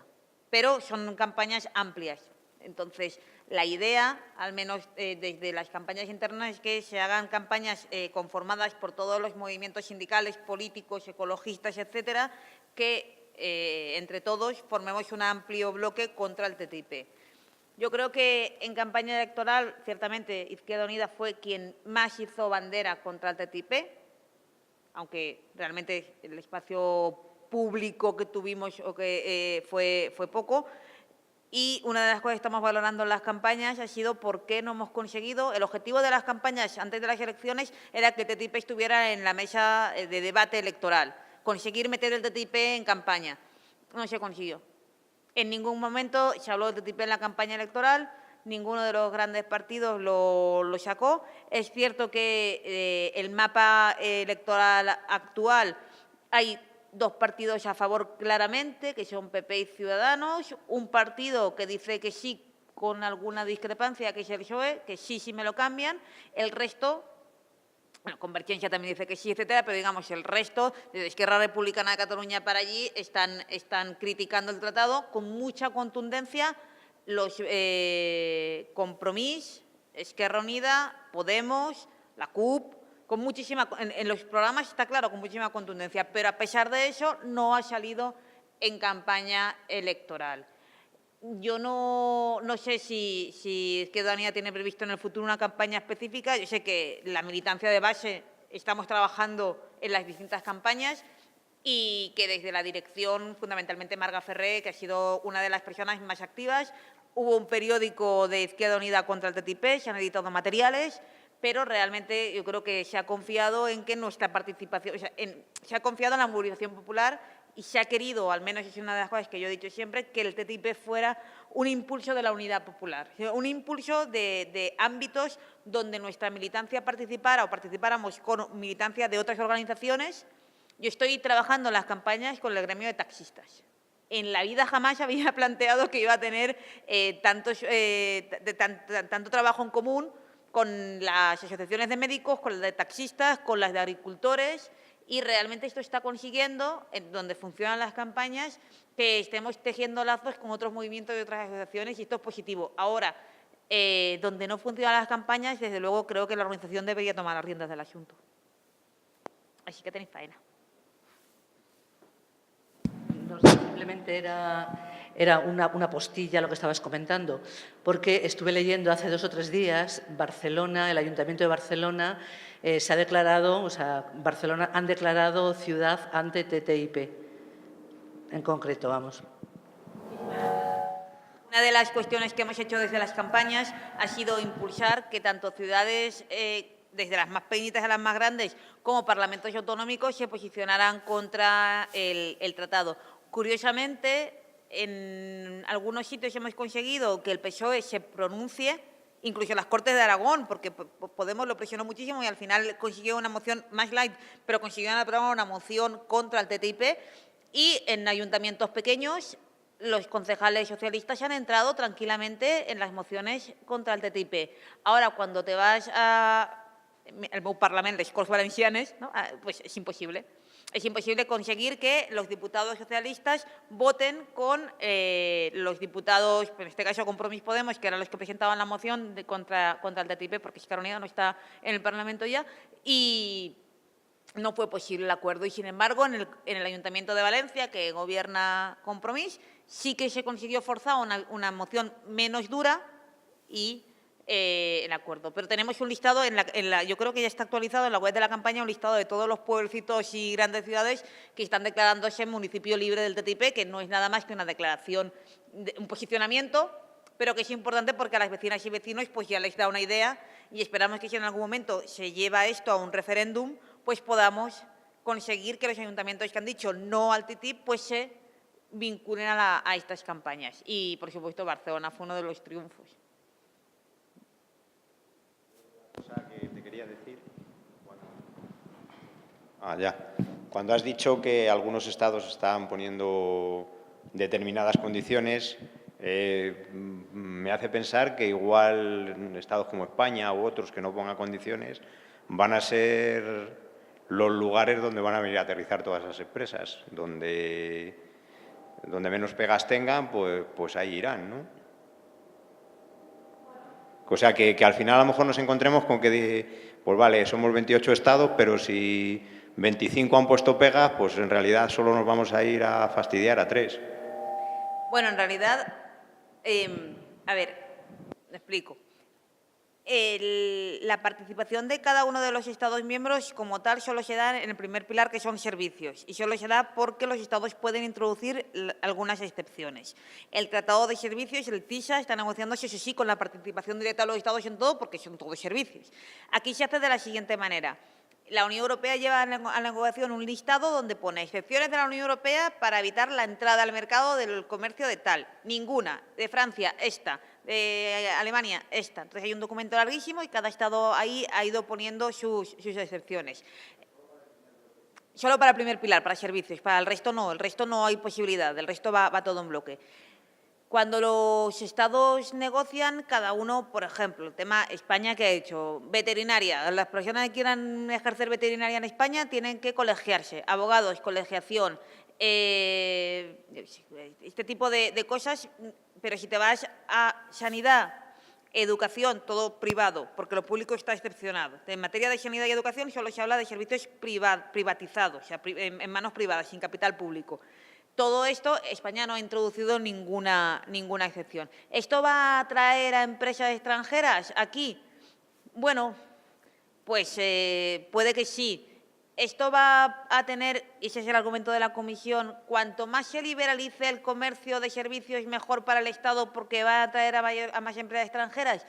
pero son campañas amplias. Entonces, la idea, al menos desde las campañas internas, es que se hagan campañas conformadas por todos los movimientos sindicales, políticos, ecologistas, etcétera, que entre todos formemos un amplio bloque contra el TTIP. Yo creo que en campaña electoral, ciertamente, Izquierda Unida fue quien más hizo bandera contra el TTIP, aunque realmente el espacio público que tuvimos fue poco. Y una de las cosas que estamos valorando en las campañas ha sido por qué no hemos conseguido. El objetivo de las campañas antes de las elecciones era que el TTIP estuviera en la mesa de debate electoral, conseguir meter el TTIP en campaña. No se consiguió. En ningún momento se habló del TTIP en la campaña electoral, ninguno de los grandes partidos lo sacó. Es cierto que el mapa electoral actual hay dos partidos a favor claramente, que son PP y Ciudadanos, un partido que dice que sí con alguna discrepancia, que es el PSOE, que sí me lo cambian, el resto, bueno, Convergencia también dice que sí, etcétera, pero digamos el resto, desde Esquerra Republicana de Cataluña para allí, están criticando el tratado con mucha contundencia. Los Compromís, Esquerra Unida, Podemos, la CUP, en los programas está claro, con muchísima contundencia, pero a pesar de eso no ha salido en campaña electoral. Yo no sé si Izquierda Unida tiene previsto en el futuro una campaña específica. Yo sé que la militancia de base estamos trabajando en las distintas campañas y que desde la dirección, fundamentalmente Marga Ferré, que ha sido una de las personas más activas, hubo un periódico de Izquierda Unida contra el TTIP, se han editado materiales, pero realmente yo creo que se ha confiado en que nuestra participación, se ha confiado en la movilización popular y se ha querido, al menos es una de las cosas que yo he dicho siempre, que el TTIP fuera un impulso de la unidad popular, un impulso de ámbitos donde nuestra militancia participara o participáramos con militancia de otras organizaciones. Yo estoy trabajando en las campañas con el gremio de taxistas. En la vida jamás había planteado que iba a tener tanto trabajo en común con las asociaciones de médicos, con las de taxistas, con las de agricultores, y realmente esto está consiguiendo, en donde funcionan las campañas, que estemos tejiendo lazos con otros movimientos y otras asociaciones, y esto es positivo. Ahora, donde no funcionan las campañas, desde luego creo que la organización debería tomar las riendas del asunto. Así que tenéis faena. No, simplemente era una postilla lo que estabas comentando, porque estuve leyendo hace 2 o 3 días, Barcelona, el Ayuntamiento de Barcelona se ha declarado, Barcelona han declarado ciudad ante TTIP, en concreto, vamos. Una de las cuestiones que hemos hecho desde las campañas ha sido impulsar que tanto ciudades, desde las más pequeñitas a las más grandes, como parlamentos autonómicos se posicionaran contra el tratado. Curiosamente, en algunos sitios hemos conseguido que el PSOE se pronuncie, incluso en las Cortes de Aragón, porque Podemos lo presionó muchísimo y al final consiguió una moción más light, pero consiguieron aprobar una moción contra el TTIP. Y en ayuntamientos pequeños, los concejales socialistas han entrado tranquilamente en las mociones contra el TTIP. Ahora, cuando te vas al meu Parlament, les Corts Valencianes, ¿no? Pues es imposible. Es imposible conseguir que los diputados socialistas voten con los diputados, en este caso Compromís Podemos, que eran los que presentaban la moción contra el TTIP, porque Izquierda Unida no está en el Parlamento ya, y no fue posible el acuerdo. Y, sin embargo, en el Ayuntamiento de Valencia, que gobierna Compromís, sí que se consiguió forzar una moción menos dura y el acuerdo. Pero tenemos un listado, yo creo que ya está actualizado en la web de la campaña, un listado de todos los pueblecitos y grandes ciudades que están declarándose municipio libre del TTIP, que no es nada más que una declaración, un posicionamiento, pero que es importante porque a las vecinas y vecinos pues ya les da una idea y esperamos que si en algún momento se lleva esto a un referéndum, pues podamos conseguir que los ayuntamientos que han dicho no al TTIP pues se vinculen a estas campañas. Y, por supuesto, Barcelona fue uno de los triunfos. Cosa que te quería decir. Cuando has dicho que algunos estados están poniendo determinadas condiciones, me hace pensar que igual estados como España u otros que no pongan condiciones van a ser los lugares donde van a venir a aterrizar todas esas empresas, donde menos pegas tengan, pues ahí irán, ¿no? O sea, que al final a lo mejor nos encontremos con que, pues vale, somos 28 estados, pero si 25 han puesto pegas, pues en realidad solo nos vamos a ir a fastidiar a 3. Bueno, en realidad, a ver, me explico. La participación de cada uno de los Estados miembros como tal solo se da en el primer pilar, que son servicios, y solo se da porque los Estados pueden introducir algunas excepciones. El Tratado de Servicios, el TISA, está negociándose, eso sí, con la participación directa de los Estados en todo, porque son todos servicios. Aquí se hace de la siguiente manera. La Unión Europea lleva a la negociación un listado donde pone excepciones de la Unión Europea para evitar la entrada al mercado del comercio de tal. Ninguna. De Francia, esta. De Alemania, esta. Entonces hay un documento larguísimo y cada estado ahí ha ido poniendo sus excepciones. Solo para el primer pilar, para servicios. Para el resto no hay posibilidad. El resto va todo en bloque. Cuando los estados negocian, cada uno, por ejemplo, el tema España, ¿qué ha hecho? Veterinaria. Las personas que quieran ejercer veterinaria en España tienen que colegiarse. Abogados, colegiación, este tipo de cosas. Pero si te vas a sanidad, educación, todo privado, porque lo público está excepcionado. En materia de sanidad y educación solo se habla de servicios privatizados, o sea, en manos privadas, sin capital público. Todo esto, España no ha introducido ninguna excepción. ¿Esto va a atraer a empresas extranjeras aquí? Bueno, pues puede que sí. Esto va a tener, ese es el argumento de la Comisión, cuanto más se liberalice el comercio de servicios, mejor para el Estado porque va a atraer a más empresas extranjeras.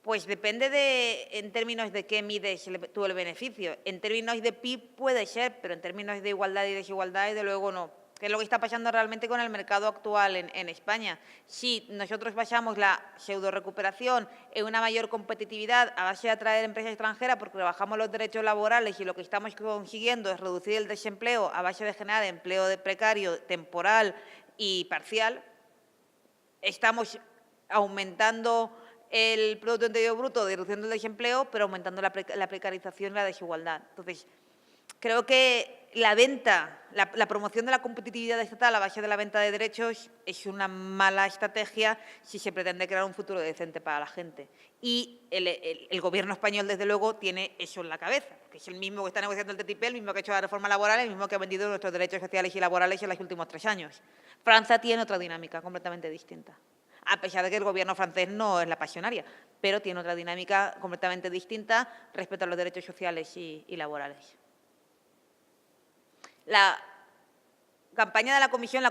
Pues depende en términos de qué mides tú el beneficio. En términos de PIB puede ser, pero en términos de igualdad y desigualdad, desde luego no. ¿Qué es lo que está pasando realmente con el mercado actual en España? Si nosotros basamos la pseudo-recuperación en una mayor competitividad a base de atraer empresas extranjeras porque bajamos los derechos laborales y lo que estamos consiguiendo es reducir el desempleo a base de generar empleo precario, temporal y parcial, estamos aumentando el Producto Interior Bruto, reduciendo el desempleo, pero aumentando la precarización y la desigualdad. Entonces, creo que la promoción de la competitividad estatal a base de la venta de derechos es una mala estrategia si se pretende crear un futuro decente para la gente. Y el Gobierno español, desde luego, tiene eso en la cabeza, que es el mismo que está negociando el TTIP, el mismo que ha hecho la reforma laboral, el mismo que ha vendido nuestros derechos sociales y laborales en los últimos 3 años. Francia tiene otra dinámica completamente distinta, a pesar de que el Gobierno francés no es la pasionaria, pero tiene otra dinámica completamente distinta respecto a los derechos sociales y laborales. La campaña de la Comisión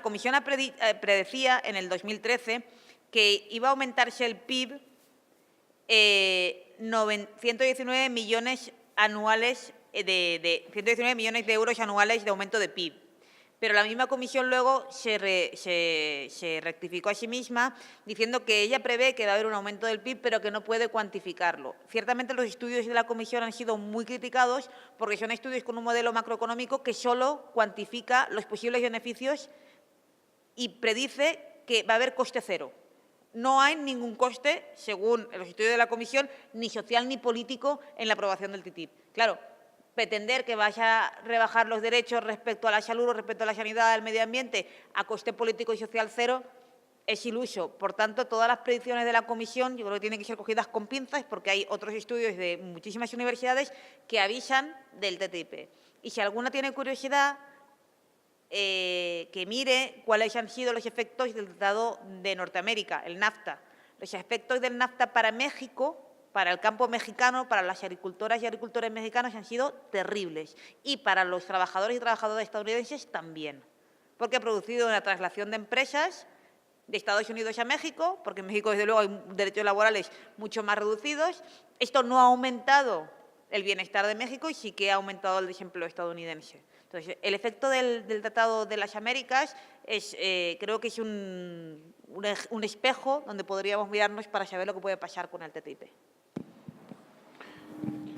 predecía en el 2013 que iba a aumentarse el PIB 119 millones anuales 119 millones de euros anuales de aumento de PIB. Pero la misma comisión luego se rectificó a sí misma diciendo que ella prevé que va a haber un aumento del PIB, pero que no puede cuantificarlo. Ciertamente los estudios de la comisión han sido muy criticados porque son estudios con un modelo macroeconómico que solo cuantifica los posibles beneficios y predice que va a haber coste cero. No hay ningún coste, según los estudios de la comisión, ni social ni político en la aprobación del TTIP. Claro, pretender que vaya a rebajar los derechos respecto a la salud, respecto a la sanidad, al medio ambiente, a coste político y social cero, es iluso. Por tanto, todas las predicciones de la comisión yo creo que tienen que ser cogidas con pinzas porque hay otros estudios de muchísimas universidades que avisan del TTIP. Y si alguna tiene curiosidad, que mire cuáles han sido los efectos del Tratado de Norteamérica, el NAFTA. Los efectos del NAFTA para México, para el campo mexicano, para las agricultoras y agricultores mexicanos han sido terribles. Y para los trabajadores y trabajadoras estadounidenses también. Porque ha producido una traslación de empresas de Estados Unidos a México, porque en México, desde luego, hay derechos laborales mucho más reducidos. Esto no ha aumentado el bienestar de México y sí que ha aumentado el desempleo estadounidense. Entonces, el efecto del Tratado de las Américas creo que es un espejo donde podríamos mirarnos para saber lo que puede pasar con el TTIP.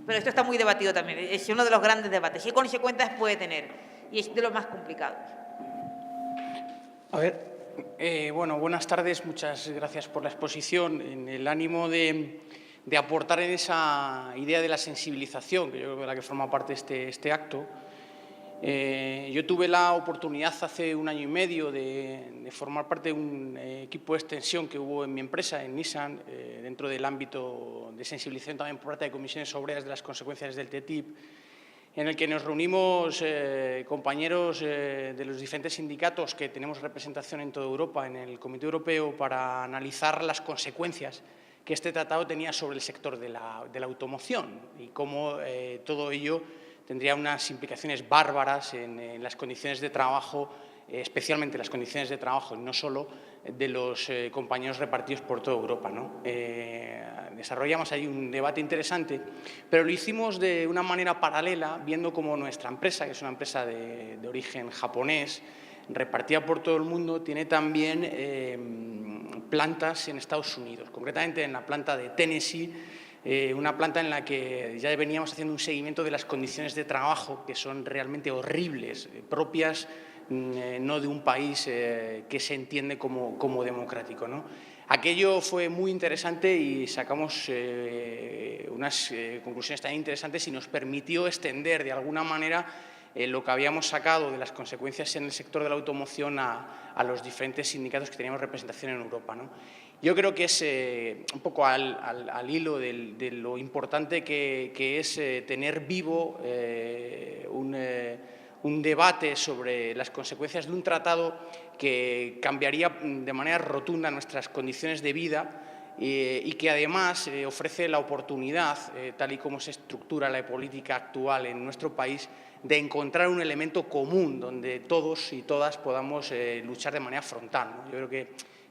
Pero esto está muy debatido también, es uno de los grandes debates. ¿Qué consecuencias puede tener? Y es de los más complicados. A ver, bueno, buenas tardes, muchas gracias por la exposición. En el ánimo de aportar en esa idea de la sensibilización, que yo creo que es la que forma parte de este acto, yo tuve la oportunidad hace 1 año y medio de formar parte de un equipo de extensión que hubo en mi empresa, en Nissan, dentro del ámbito de sensibilización también por parte de comisiones obreras de las consecuencias del TTIP, en el que nos reunimos compañeros de los diferentes sindicatos que tenemos representación en toda Europa, en el Comité Europeo, para analizar las consecuencias que este tratado tenía sobre el sector de la automoción y cómo todo ello tendría unas implicaciones bárbaras en las condiciones de trabajo, especialmente las condiciones de trabajo, y no solo de los compañeros repartidos por toda Europa, ¿no? Desarrollamos ahí un debate interesante, pero lo hicimos de una manera paralela, viendo cómo nuestra empresa, que es una empresa de origen japonés, repartida por todo el mundo, tiene también plantas en Estados Unidos, concretamente en la planta de Tennessee, una planta en la que ya veníamos haciendo un seguimiento de las condiciones de trabajo que son realmente horribles, propias no de un país que se entiende como democrático, ¿no? Aquello fue muy interesante y sacamos unas conclusiones también interesantes y nos permitió extender de alguna manera lo que habíamos sacado de las consecuencias en el sector de la automoción a los diferentes sindicatos que teníamos representación en Europa, ¿no? Yo creo que es un poco al hilo de lo importante que es tener vivo un debate sobre las consecuencias de un tratado que cambiaría de manera rotunda nuestras condiciones de vida y que además ofrece la oportunidad, tal y como se estructura la política actual en nuestro país, de encontrar un elemento común donde todos y todas podamos luchar de manera frontal, ¿no? Yo creo que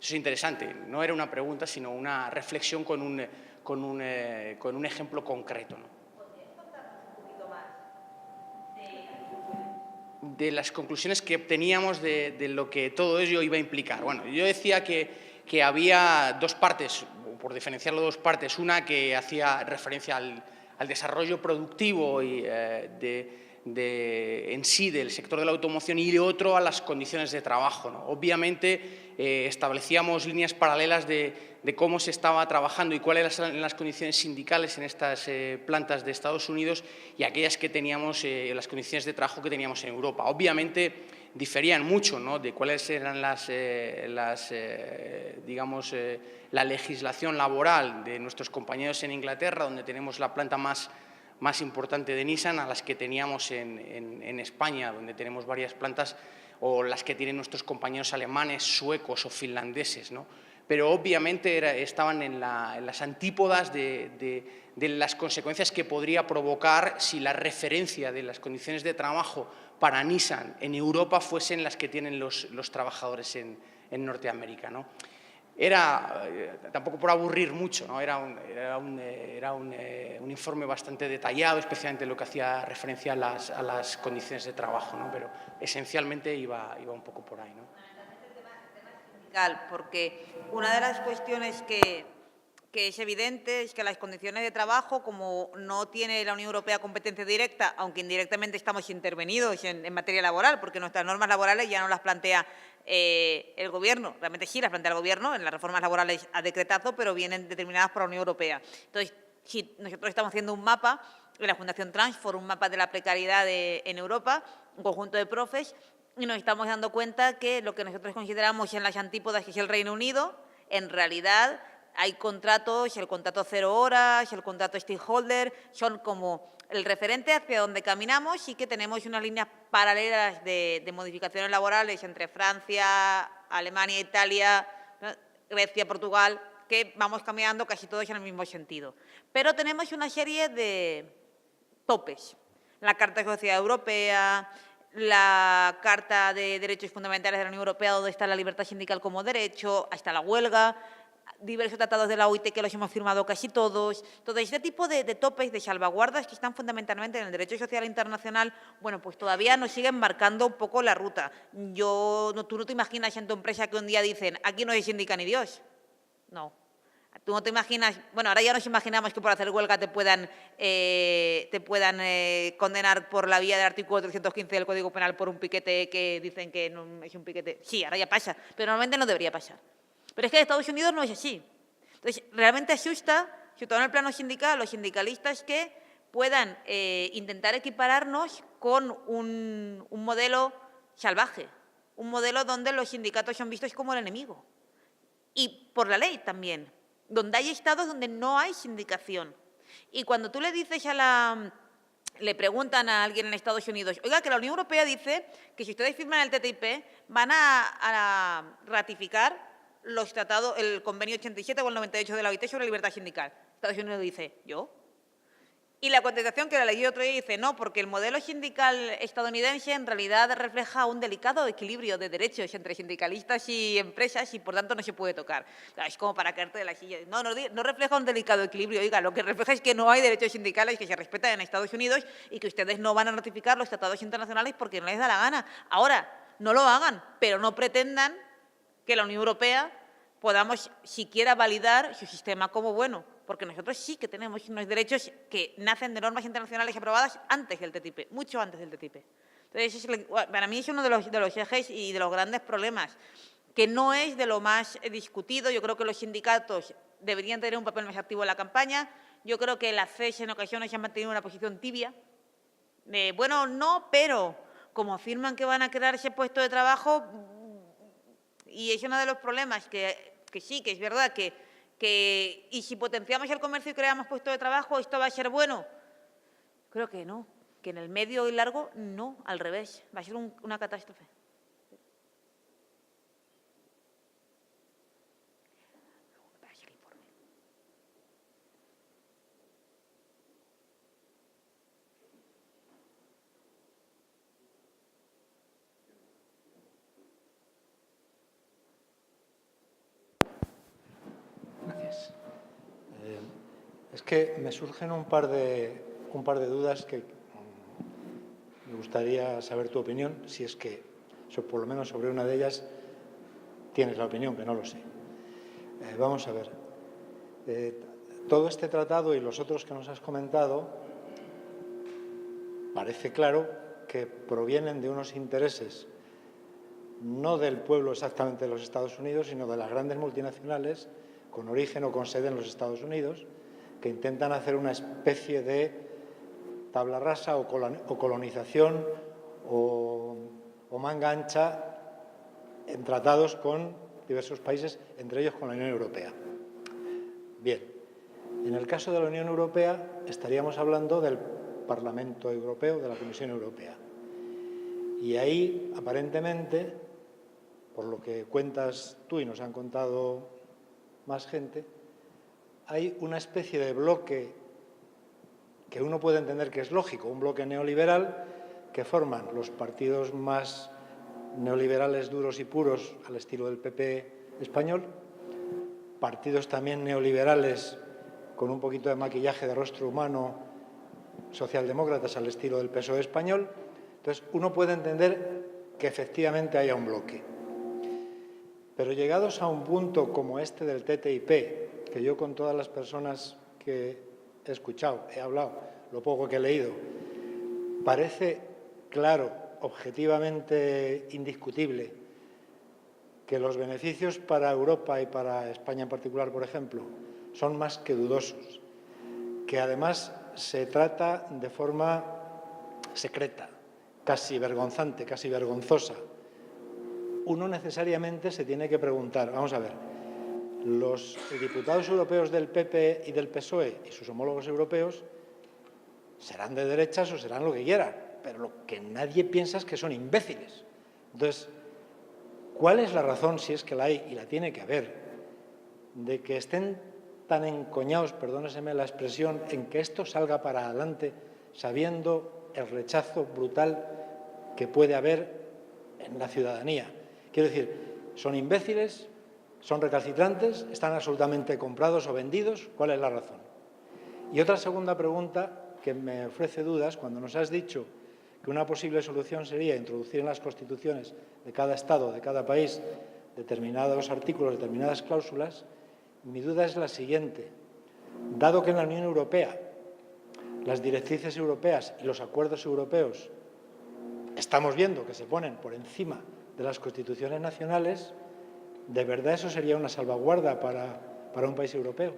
eso es interesante. No era una pregunta, sino una reflexión con un ejemplo concreto, ¿no? ¿Podrías contarnos un poquito más de las conclusiones que obteníamos de lo que todo ello iba a implicar? Bueno, yo decía que había dos partes, por diferenciarlo, dos partes. Una que hacía referencia al desarrollo productivo y en sí del sector de la automoción y otro a las condiciones de trabajo, ¿no? Obviamente establecíamos líneas paralelas de cómo se estaba trabajando y cuáles eran las condiciones sindicales en estas plantas de Estados Unidos y aquellas que teníamos, las condiciones de trabajo que teníamos en Europa. Obviamente diferían mucho, ¿no?, de cuáles eran la legislación laboral de nuestros compañeros en Inglaterra, donde tenemos la planta más importante de Nissan, a las que teníamos en España, donde tenemos varias plantas, o las que tienen nuestros compañeros alemanes, suecos o finlandeses, ¿no? Pero obviamente estaban en las antípodas de las consecuencias que podría provocar si la referencia de las condiciones de trabajo para Nissan en Europa fuesen las que tienen los trabajadores en Norteamérica, ¿no? Era, tampoco por aburrir mucho, ¿no? Era un informe bastante detallado, especialmente lo que hacía referencia a las condiciones de trabajo, ¿no? Pero esencialmente iba un poco por ahí, ¿no? Porque una de las cuestiones que es evidente es que las condiciones de trabajo, como no tiene la Unión Europea competencia directa, aunque indirectamente estamos intervenidos en materia laboral, porque nuestras normas laborales ya no las plantea el Gobierno, realmente sí las plantea el Gobierno en las reformas laborales a decretazo, pero vienen determinadas por la Unión Europea. Entonces, si nosotros estamos haciendo un mapa en la Fundación Transform, un mapa de la precariedad en Europa, un conjunto de profes, y nos estamos dando cuenta que lo que nosotros consideramos en las antípodas, que es el Reino Unido, en realidad hay contratos, el contrato 0 horas, el contrato stakeholder, son como el referente hacia donde caminamos y que tenemos unas líneas paralelas de modificaciones laborales entre Francia, Alemania, Italia, Grecia, Portugal, que vamos caminando casi todos en el mismo sentido. Pero tenemos una serie de topes. La Carta de Sociedad Europea, la Carta de Derechos Fundamentales de la Unión Europea, donde está la libertad sindical como derecho, hasta la huelga, diversos tratados de la OIT que los hemos firmado casi todos. Todo este tipo de topes, de salvaguardas que están fundamentalmente en el derecho social internacional, bueno, pues todavía nos siguen marcando un poco la ruta. Tú no te imaginas en tu empresa que un día dicen, aquí no se sindica ni Dios. No. Tú no te imaginas, bueno, ahora ya nos imaginamos que por hacer huelga te puedan condenar por la vía del artículo 315 del Código Penal por un piquete que dicen que no es un piquete. Sí, ahora ya pasa, pero normalmente no debería pasar. Pero es que en Estados Unidos no es así. Entonces, realmente asusta, sobre todo en el plano sindical, los sindicalistas que puedan intentar equipararnos con un modelo salvaje, un modelo donde los sindicatos son vistos como el enemigo. Y por la ley también, donde hay estados donde no hay sindicación. Y cuando tú le dices le preguntan a alguien en Estados Unidos, oiga, que la Unión Europea dice que si ustedes firman el TTIP van a ratificar los tratados, el convenio 87 o el 98 de la OIT sobre libertad sindical. Estados Unidos dice, ¿yo? Y la contestación que la leí otro día dice, no, porque el modelo sindical estadounidense en realidad refleja un delicado equilibrio de derechos entre sindicalistas y empresas y por tanto no se puede tocar. Claro, es como para caerte de la silla. No refleja un delicado equilibrio, oiga, lo que refleja es que no hay derechos sindicales que se respetan en Estados Unidos y que ustedes no van a ratificar los tratados internacionales porque no les da la gana. Ahora, no lo hagan, pero no pretendan que la Unión Europea podamos siquiera validar su sistema como bueno, porque nosotros sí que tenemos unos derechos que nacen de normas internacionales aprobadas antes del TTIP, mucho antes del TTIP. Entonces, para mí es uno de los ejes y de los grandes problemas, que no es de lo más discutido. Yo creo que los sindicatos deberían tener un papel más activo en la campaña. Yo creo que la CES en ocasiones se ha mantenido una posición tibia, bueno, no, pero como afirman que van a crearse puestos de trabajo, y es uno de los problemas que sí, que es verdad y si potenciamos el comercio y creamos puestos de trabajo, ¿esto va a ser bueno? Creo que no, que en el medio y largo no, al revés, va a ser una catástrofe. Gracias. Es que me surgen un par de dudas que me gustaría saber tu opinión, si es que, por lo menos sobre una de ellas, tienes la opinión, que no lo sé. Vamos a ver. Todo este tratado y los otros que nos has comentado, parece claro que provienen de unos intereses no del pueblo exactamente de los Estados Unidos, sino de las grandes multinacionales con origen o con sede en los Estados Unidos, que intentan hacer una especie de tabla rasa o colonización o manga ancha en tratados con diversos países, entre ellos con la Unión Europea. Bien, en el caso de la Unión Europea estaríamos hablando del Parlamento Europeo, de la Comisión Europea. Y ahí, aparentemente, por lo que cuentas tú y nos han contado más gente, hay una especie de bloque que uno puede entender que es lógico, un bloque neoliberal que forman los partidos más neoliberales duros y puros al estilo del PP español partidos también neoliberales con un poquito de maquillaje de rostro humano, socialdemócratas al estilo del PSOE español. Entonces, uno puede entender que efectivamente haya un bloque. Pero llegados a un punto como este del TTIP, que yo con todas las personas que he escuchado, he hablado, lo poco que he leído, parece claro, objetivamente indiscutible, que los beneficios para Europa y para España en particular, por ejemplo, son más que dudosos, que además se trata de forma secreta, casi vergonzante, casi vergonzosa. Uno necesariamente se tiene que preguntar, vamos a ver, los diputados europeos del PP y del PSOE y sus homólogos europeos serán de derechas o serán lo que quieran, pero lo que nadie piensa es que son imbéciles. Entonces, ¿cuál es la razón, si es que la hay y la tiene que haber, de que estén tan encoñados, perdóneseme la expresión, en que esto salga para adelante, sabiendo el rechazo brutal que puede haber en la ciudadanía? Quiero decir, ¿son imbéciles? ¿Son recalcitrantes? ¿Están absolutamente comprados o vendidos? ¿Cuál es la razón? Y otra segunda pregunta que me ofrece dudas, cuando nos has dicho que una posible solución sería introducir en las constituciones de cada Estado, de cada país, determinados artículos, determinadas cláusulas, mi duda es la siguiente. Dado que en la Unión Europea las directrices europeas y los acuerdos europeos estamos viendo que se ponen por encima de las constituciones nacionales, ¿de verdad eso sería una salvaguarda para un país europeo?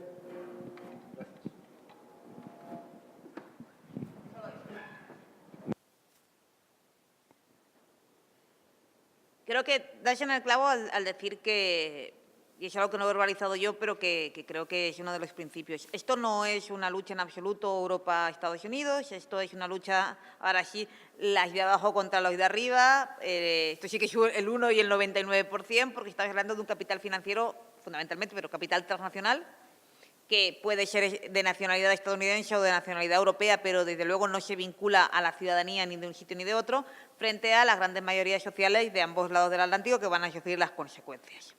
Creo que das en el clavo al decir que, y es algo que no he verbalizado yo, pero que creo que es uno de los principios. Esto no es una lucha en absoluto Europa-Estados Unidos, esto es una lucha, ahora sí, las de abajo contra los de arriba. Esto sí que es el 1 y el 99%, porque estamos hablando de un capital financiero, fundamentalmente, pero capital transnacional, que puede ser de nacionalidad estadounidense o de nacionalidad europea, pero desde luego no se vincula a la ciudadanía ni de un sitio ni de otro, frente a las grandes mayorías sociales de ambos lados del Atlántico que van a sufrir las consecuencias.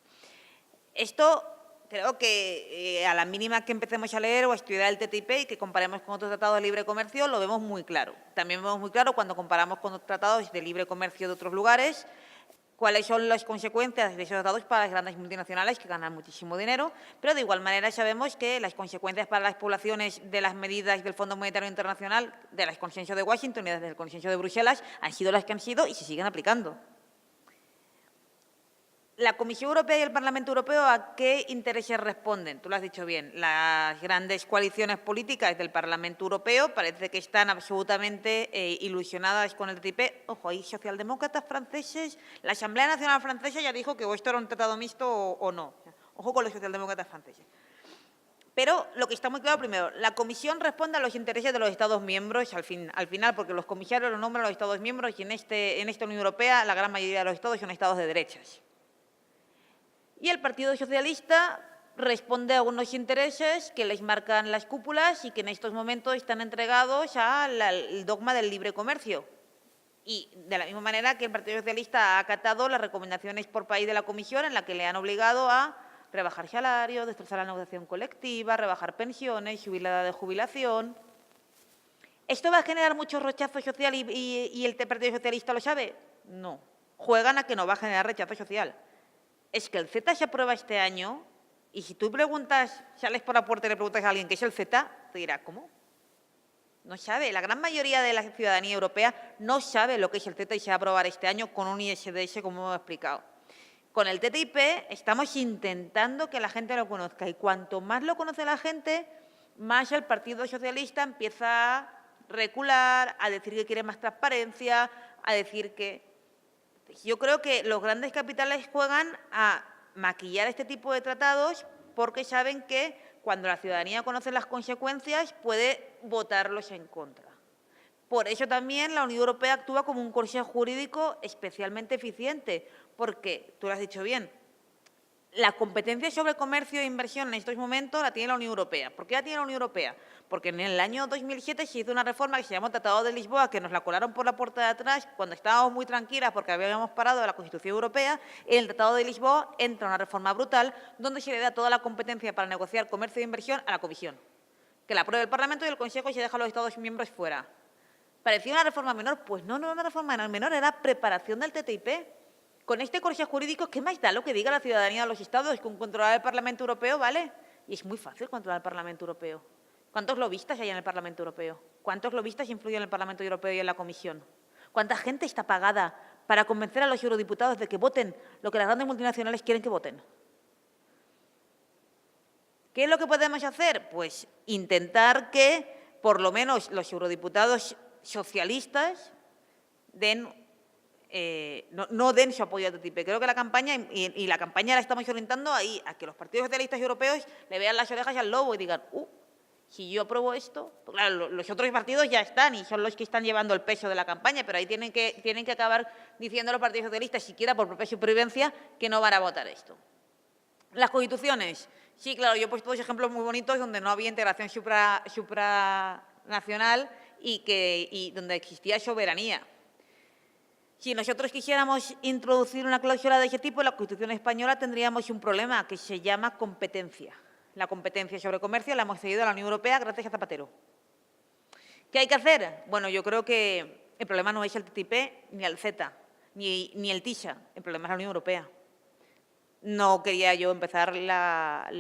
Esto creo que a la mínima que empecemos a leer o a estudiar el TTIP y que comparemos con otros tratados de libre comercio, lo vemos muy claro. También vemos muy claro cuando comparamos con otros tratados de libre comercio de otros lugares, cuáles son las consecuencias de esos tratados para las grandes multinacionales que ganan muchísimo dinero, pero de igual manera sabemos que las consecuencias para las poblaciones de las medidas del Fondo Monetario Internacional, de las consensos de Washington y del consenso de Bruselas, han sido las que han sido y se siguen aplicando. La Comisión Europea y el Parlamento Europeo, ¿a qué intereses responden? Tú lo has dicho bien. Las grandes coaliciones políticas del Parlamento Europeo parece que están absolutamente ilusionadas con el TTIP. Ojo, hay socialdemócratas franceses. La Asamblea Nacional Francesa ya dijo que esto era un tratado mixto o no. Ojo con los socialdemócratas franceses. Pero lo que está muy claro, primero, la Comisión responde a los intereses de los Estados miembros al final, porque los comisarios los nombran los Estados miembros y en esta Unión Europea la gran mayoría de los Estados son Estados de derechas. Y el Partido Socialista responde a unos intereses que les marcan las cúpulas y que en estos momentos están entregados al dogma del libre comercio. Y de la misma manera que el Partido Socialista ha acatado las recomendaciones por país de la Comisión en la que le han obligado a rebajar salarios, destrozar la negociación colectiva, rebajar pensiones, subir la edad de jubilación. ¿Esto va a generar mucho rechazo social y el Partido Socialista lo sabe? No. Juegan a que no va a generar rechazo social. Es que el CETA se aprueba este año y si tú preguntas, sales por la puerta y le preguntas a alguien qué es el CETA, te dirá, ¿cómo? No sabe. La gran mayoría de la ciudadanía europea no sabe lo que es el CETA y se va a aprobar este año con un ISDS, como hemos explicado. Con el TTIP estamos intentando que la gente lo conozca y cuanto más lo conoce la gente, más el Partido Socialista empieza a recular, a decir que quiere más transparencia, a decir que... Yo creo que los grandes capitales juegan a maquillar este tipo de tratados porque saben que cuando la ciudadanía conoce las consecuencias puede votarlos en contra. Por eso también la Unión Europea actúa como un consejo jurídico especialmente eficiente, porque, tú lo has dicho bien, la competencia sobre comercio e inversión en estos momentos la tiene la Unión Europea. ¿Por qué la tiene la Unión Europea? Porque en el año 2007 se hizo una reforma que se llamó Tratado de Lisboa, que nos la colaron por la puerta de atrás cuando estábamos muy tranquilas porque habíamos parado de la Constitución Europea. En el Tratado de Lisboa entra una reforma brutal donde se le da toda la competencia para negociar comercio e inversión a la Comisión. Que la apruebe el Parlamento y el Consejo y se deja a los Estados miembros fuera. ¿Parecía una reforma menor? Pues no, no era una reforma menor, era preparación del TTIP. Con este corche jurídico, ¿qué más da lo que diga la ciudadanía de los Estados? Con controlar el Parlamento Europeo, ¿vale? Y es muy fácil controlar el Parlamento Europeo. ¿Cuántos lobistas hay en el Parlamento Europeo? ¿Cuántos lobistas influyen en el Parlamento Europeo y en la Comisión? ¿Cuánta gente está pagada para convencer a los eurodiputados de que voten lo que las grandes multinacionales quieren que voten? ¿Qué es lo que podemos hacer? Pues intentar que, por lo menos, los eurodiputados socialistas no den su apoyo a TTIP. Creo que la campaña, y la campaña la estamos orientando ahí, a que los partidos socialistas europeos le vean las orejas al lobo y digan, si yo apruebo esto, pues claro, los otros partidos ya están y son los que están llevando el peso de la campaña, pero ahí tienen que acabar diciendo los partidos socialistas, siquiera por propia supervivencia, que no van a votar esto. Las constituciones. Sí, claro, yo he puesto dos ejemplos muy bonitos donde no había integración supranacional y donde existía soberanía. Si nosotros quisiéramos introducir una cláusula de ese tipo, en la Constitución española tendríamos un problema que se llama competencia. La competencia sobre comercio la hemos cedido a la Unión Europea gracias a Zapatero. ¿Qué hay que hacer? Bueno, yo creo que el problema no es el TTIP, ni el CETA, ni el TISA. El problema es la Unión Europea. No quería yo empezar la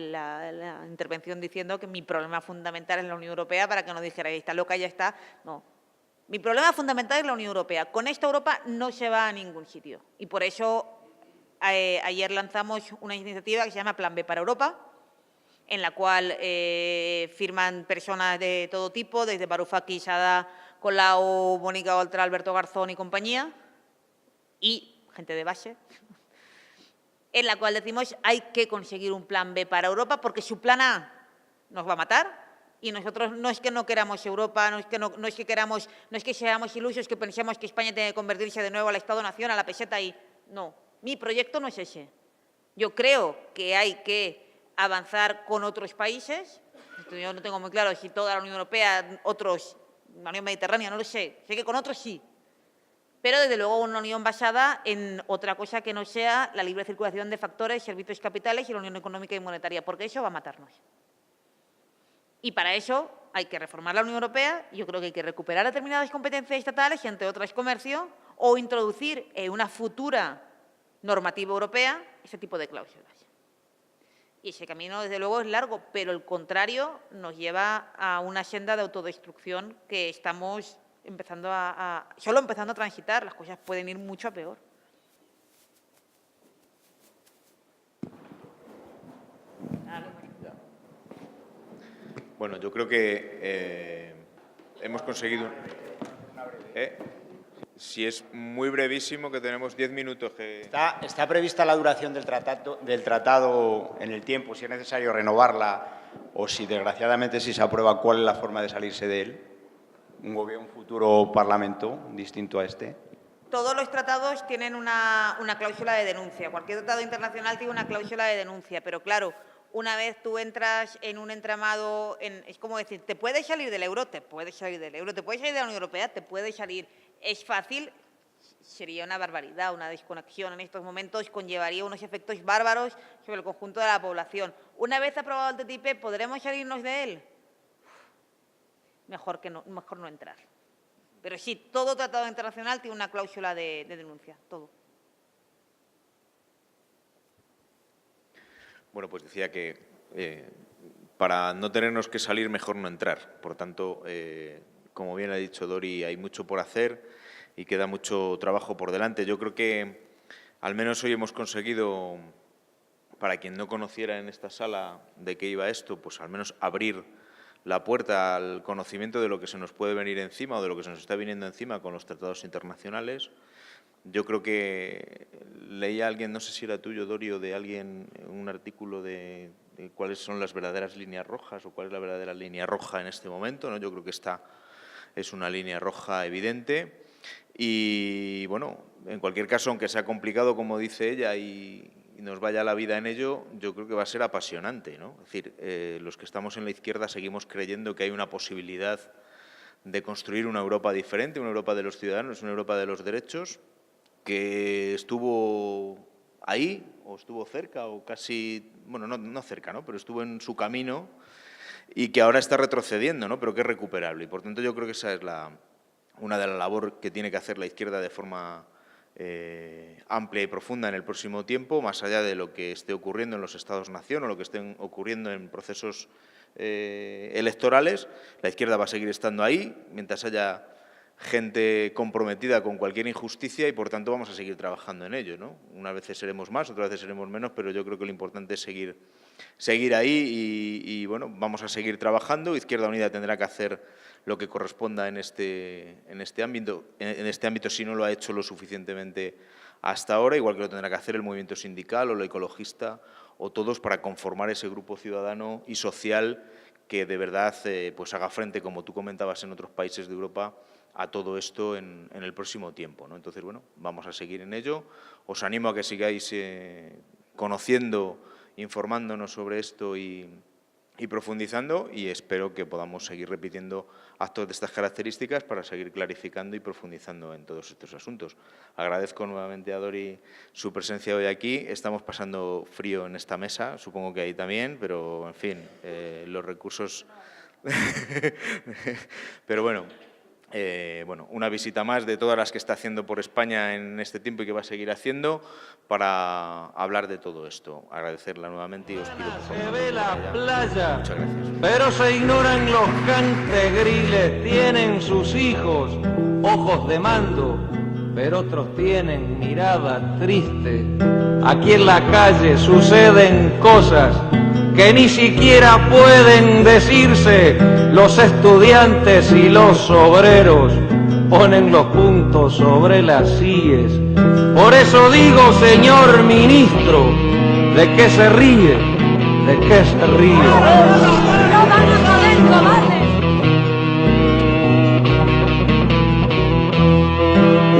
intervención diciendo que mi problema fundamental es la Unión Europea para que no dijerais, está loca, ya está. No. Mi problema fundamental es la Unión Europea. Con esta Europa no se va a ningún sitio. Y por eso ayer lanzamos una iniciativa que se llama Plan B para Europa, en la cual firman personas de todo tipo, desde Varoufakis, Ada Colau, Mónica Oltra, Alberto Garzón y compañía, y gente de base, en la cual decimos hay que conseguir un plan B para Europa porque su plan A nos va a matar y nosotros no es que no queramos Europa, no es que seamos ilusos, que pensemos que España tiene que convertirse de nuevo al Estado-Nación, a la peseta y no. Mi proyecto no es ese. Yo creo que hay que avanzar con otros países. Yo no tengo muy claro si toda la Unión Europea, otros, la Unión Mediterránea, no lo sé. Sé que con otros sí. Pero, desde luego, una unión basada en otra cosa que no sea la libre circulación de factores, servicios, capitales y la unión económica y monetaria, porque eso va a matarnos. Y para eso hay que reformar la Unión Europea, yo creo que hay que recuperar determinadas competencias estatales, y entre otras comercio, o introducir en una futura normativa europea ese tipo de cláusulas. Y ese camino, desde luego, es largo, pero el contrario nos lleva a una senda de autodestrucción que estamos solo empezando a transitar. Las cosas pueden ir mucho a peor. Bueno, yo creo que hemos conseguido... Si es muy brevísimo, que tenemos 10 minutos. ¿Está prevista la duración del tratado en el tiempo, si es necesario renovarla o si, desgraciadamente, si se aprueba, cuál es la forma de salirse de él? Un futuro Parlamento distinto a este. Todos los tratados tienen una cláusula de denuncia. Cualquier tratado internacional tiene una cláusula de denuncia, pero claro, una vez tú entras en un entramado, es como decir, ¿te puedes salir del euro? Te puedes salir del euro. ¿Te puedes salir de la Unión Europea? Te puedes salir. ¿Es fácil? Sería una barbaridad, una desconexión en estos momentos conllevaría unos efectos bárbaros sobre el conjunto de la población. Una vez aprobado el TTIP, ¿podremos salirnos de él? Mejor no entrar. Pero sí, todo tratado internacional tiene una cláusula de denuncia, todo. Bueno, pues decía que para no tenernos que salir, mejor no entrar. Por tanto, como bien ha dicho Dori, hay mucho por hacer y queda mucho trabajo por delante. Yo creo que al menos hoy hemos conseguido, para quien no conociera en esta sala de qué iba esto, pues al menos abrir la puerta al conocimiento de lo que se nos puede venir encima o de lo que se nos está viniendo encima con los tratados internacionales. Yo creo que leía alguien, no sé si era tuyo, Dori, o de alguien, un artículo de cuáles son las verdaderas líneas rojas o cuál es la verdadera línea roja en este momento, ¿no? Yo creo que esta es una línea roja evidente y, bueno, en cualquier caso, aunque sea complicado, como dice ella, y y nos vaya la vida en ello, yo creo que va a ser apasionante, ¿no? Es decir, los que estamos en la izquierda seguimos creyendo que hay una posibilidad de construir una Europa diferente, una Europa de los ciudadanos, una Europa de los derechos, que estuvo ahí, o estuvo cerca, o casi, bueno, no cerca, ¿no?, pero estuvo en su camino y que ahora está retrocediendo, ¿no?, pero que es recuperable. Y por tanto yo creo que esa es una de las labores que tiene que hacer la izquierda de forma amplia y profunda en el próximo tiempo, más allá de lo que esté ocurriendo en los Estados-nación o lo que estén ocurriendo en procesos electorales. La izquierda va a seguir estando ahí mientras haya gente comprometida con cualquier injusticia y, por tanto, vamos a seguir trabajando en ello, ¿no? Unas veces seremos más, otras veces seremos menos, pero yo creo que lo importante es seguir ahí y, bueno, vamos a seguir trabajando. Izquierda Unida tendrá que hacer lo que corresponda en este ámbito, si no lo ha hecho lo suficientemente hasta ahora, igual que lo tendrá que hacer el movimiento sindical o el ecologista o todos, para conformar ese grupo ciudadano y social que de verdad pues haga frente, como tú comentabas, en otros países de Europa, a todo esto en el próximo tiempo, ¿no? Entonces, bueno, vamos a seguir en ello. Os animo a que sigáis conociendo, informándonos sobre esto y profundizando, y espero que podamos seguir repitiendo actos de estas características para seguir clarificando y profundizando en todos estos asuntos. Agradezco nuevamente a Dori su presencia hoy aquí. Estamos pasando frío en esta mesa, supongo que ahí también, pero, en fin, los recursos... Pero bueno... una visita más de todas las que está haciendo por España en este tiempo y que va a seguir haciendo para hablar de todo esto. Agradecerla nuevamente y os pido por favor. Se ve la playa, muchas gracias. pero se ignoran los cantegriles. Tienen sus hijos ojos de mando, pero otros tienen mirada triste. Aquí en la calle suceden cosas que ni siquiera pueden decirse. Los estudiantes y los obreros ponen los puntos sobre las íes. Por eso digo, señor ministro, ¿de qué se ríe? ¿De qué se ríe?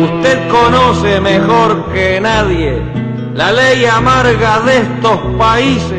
Usted conoce mejor que nadie la ley amarga de estos países.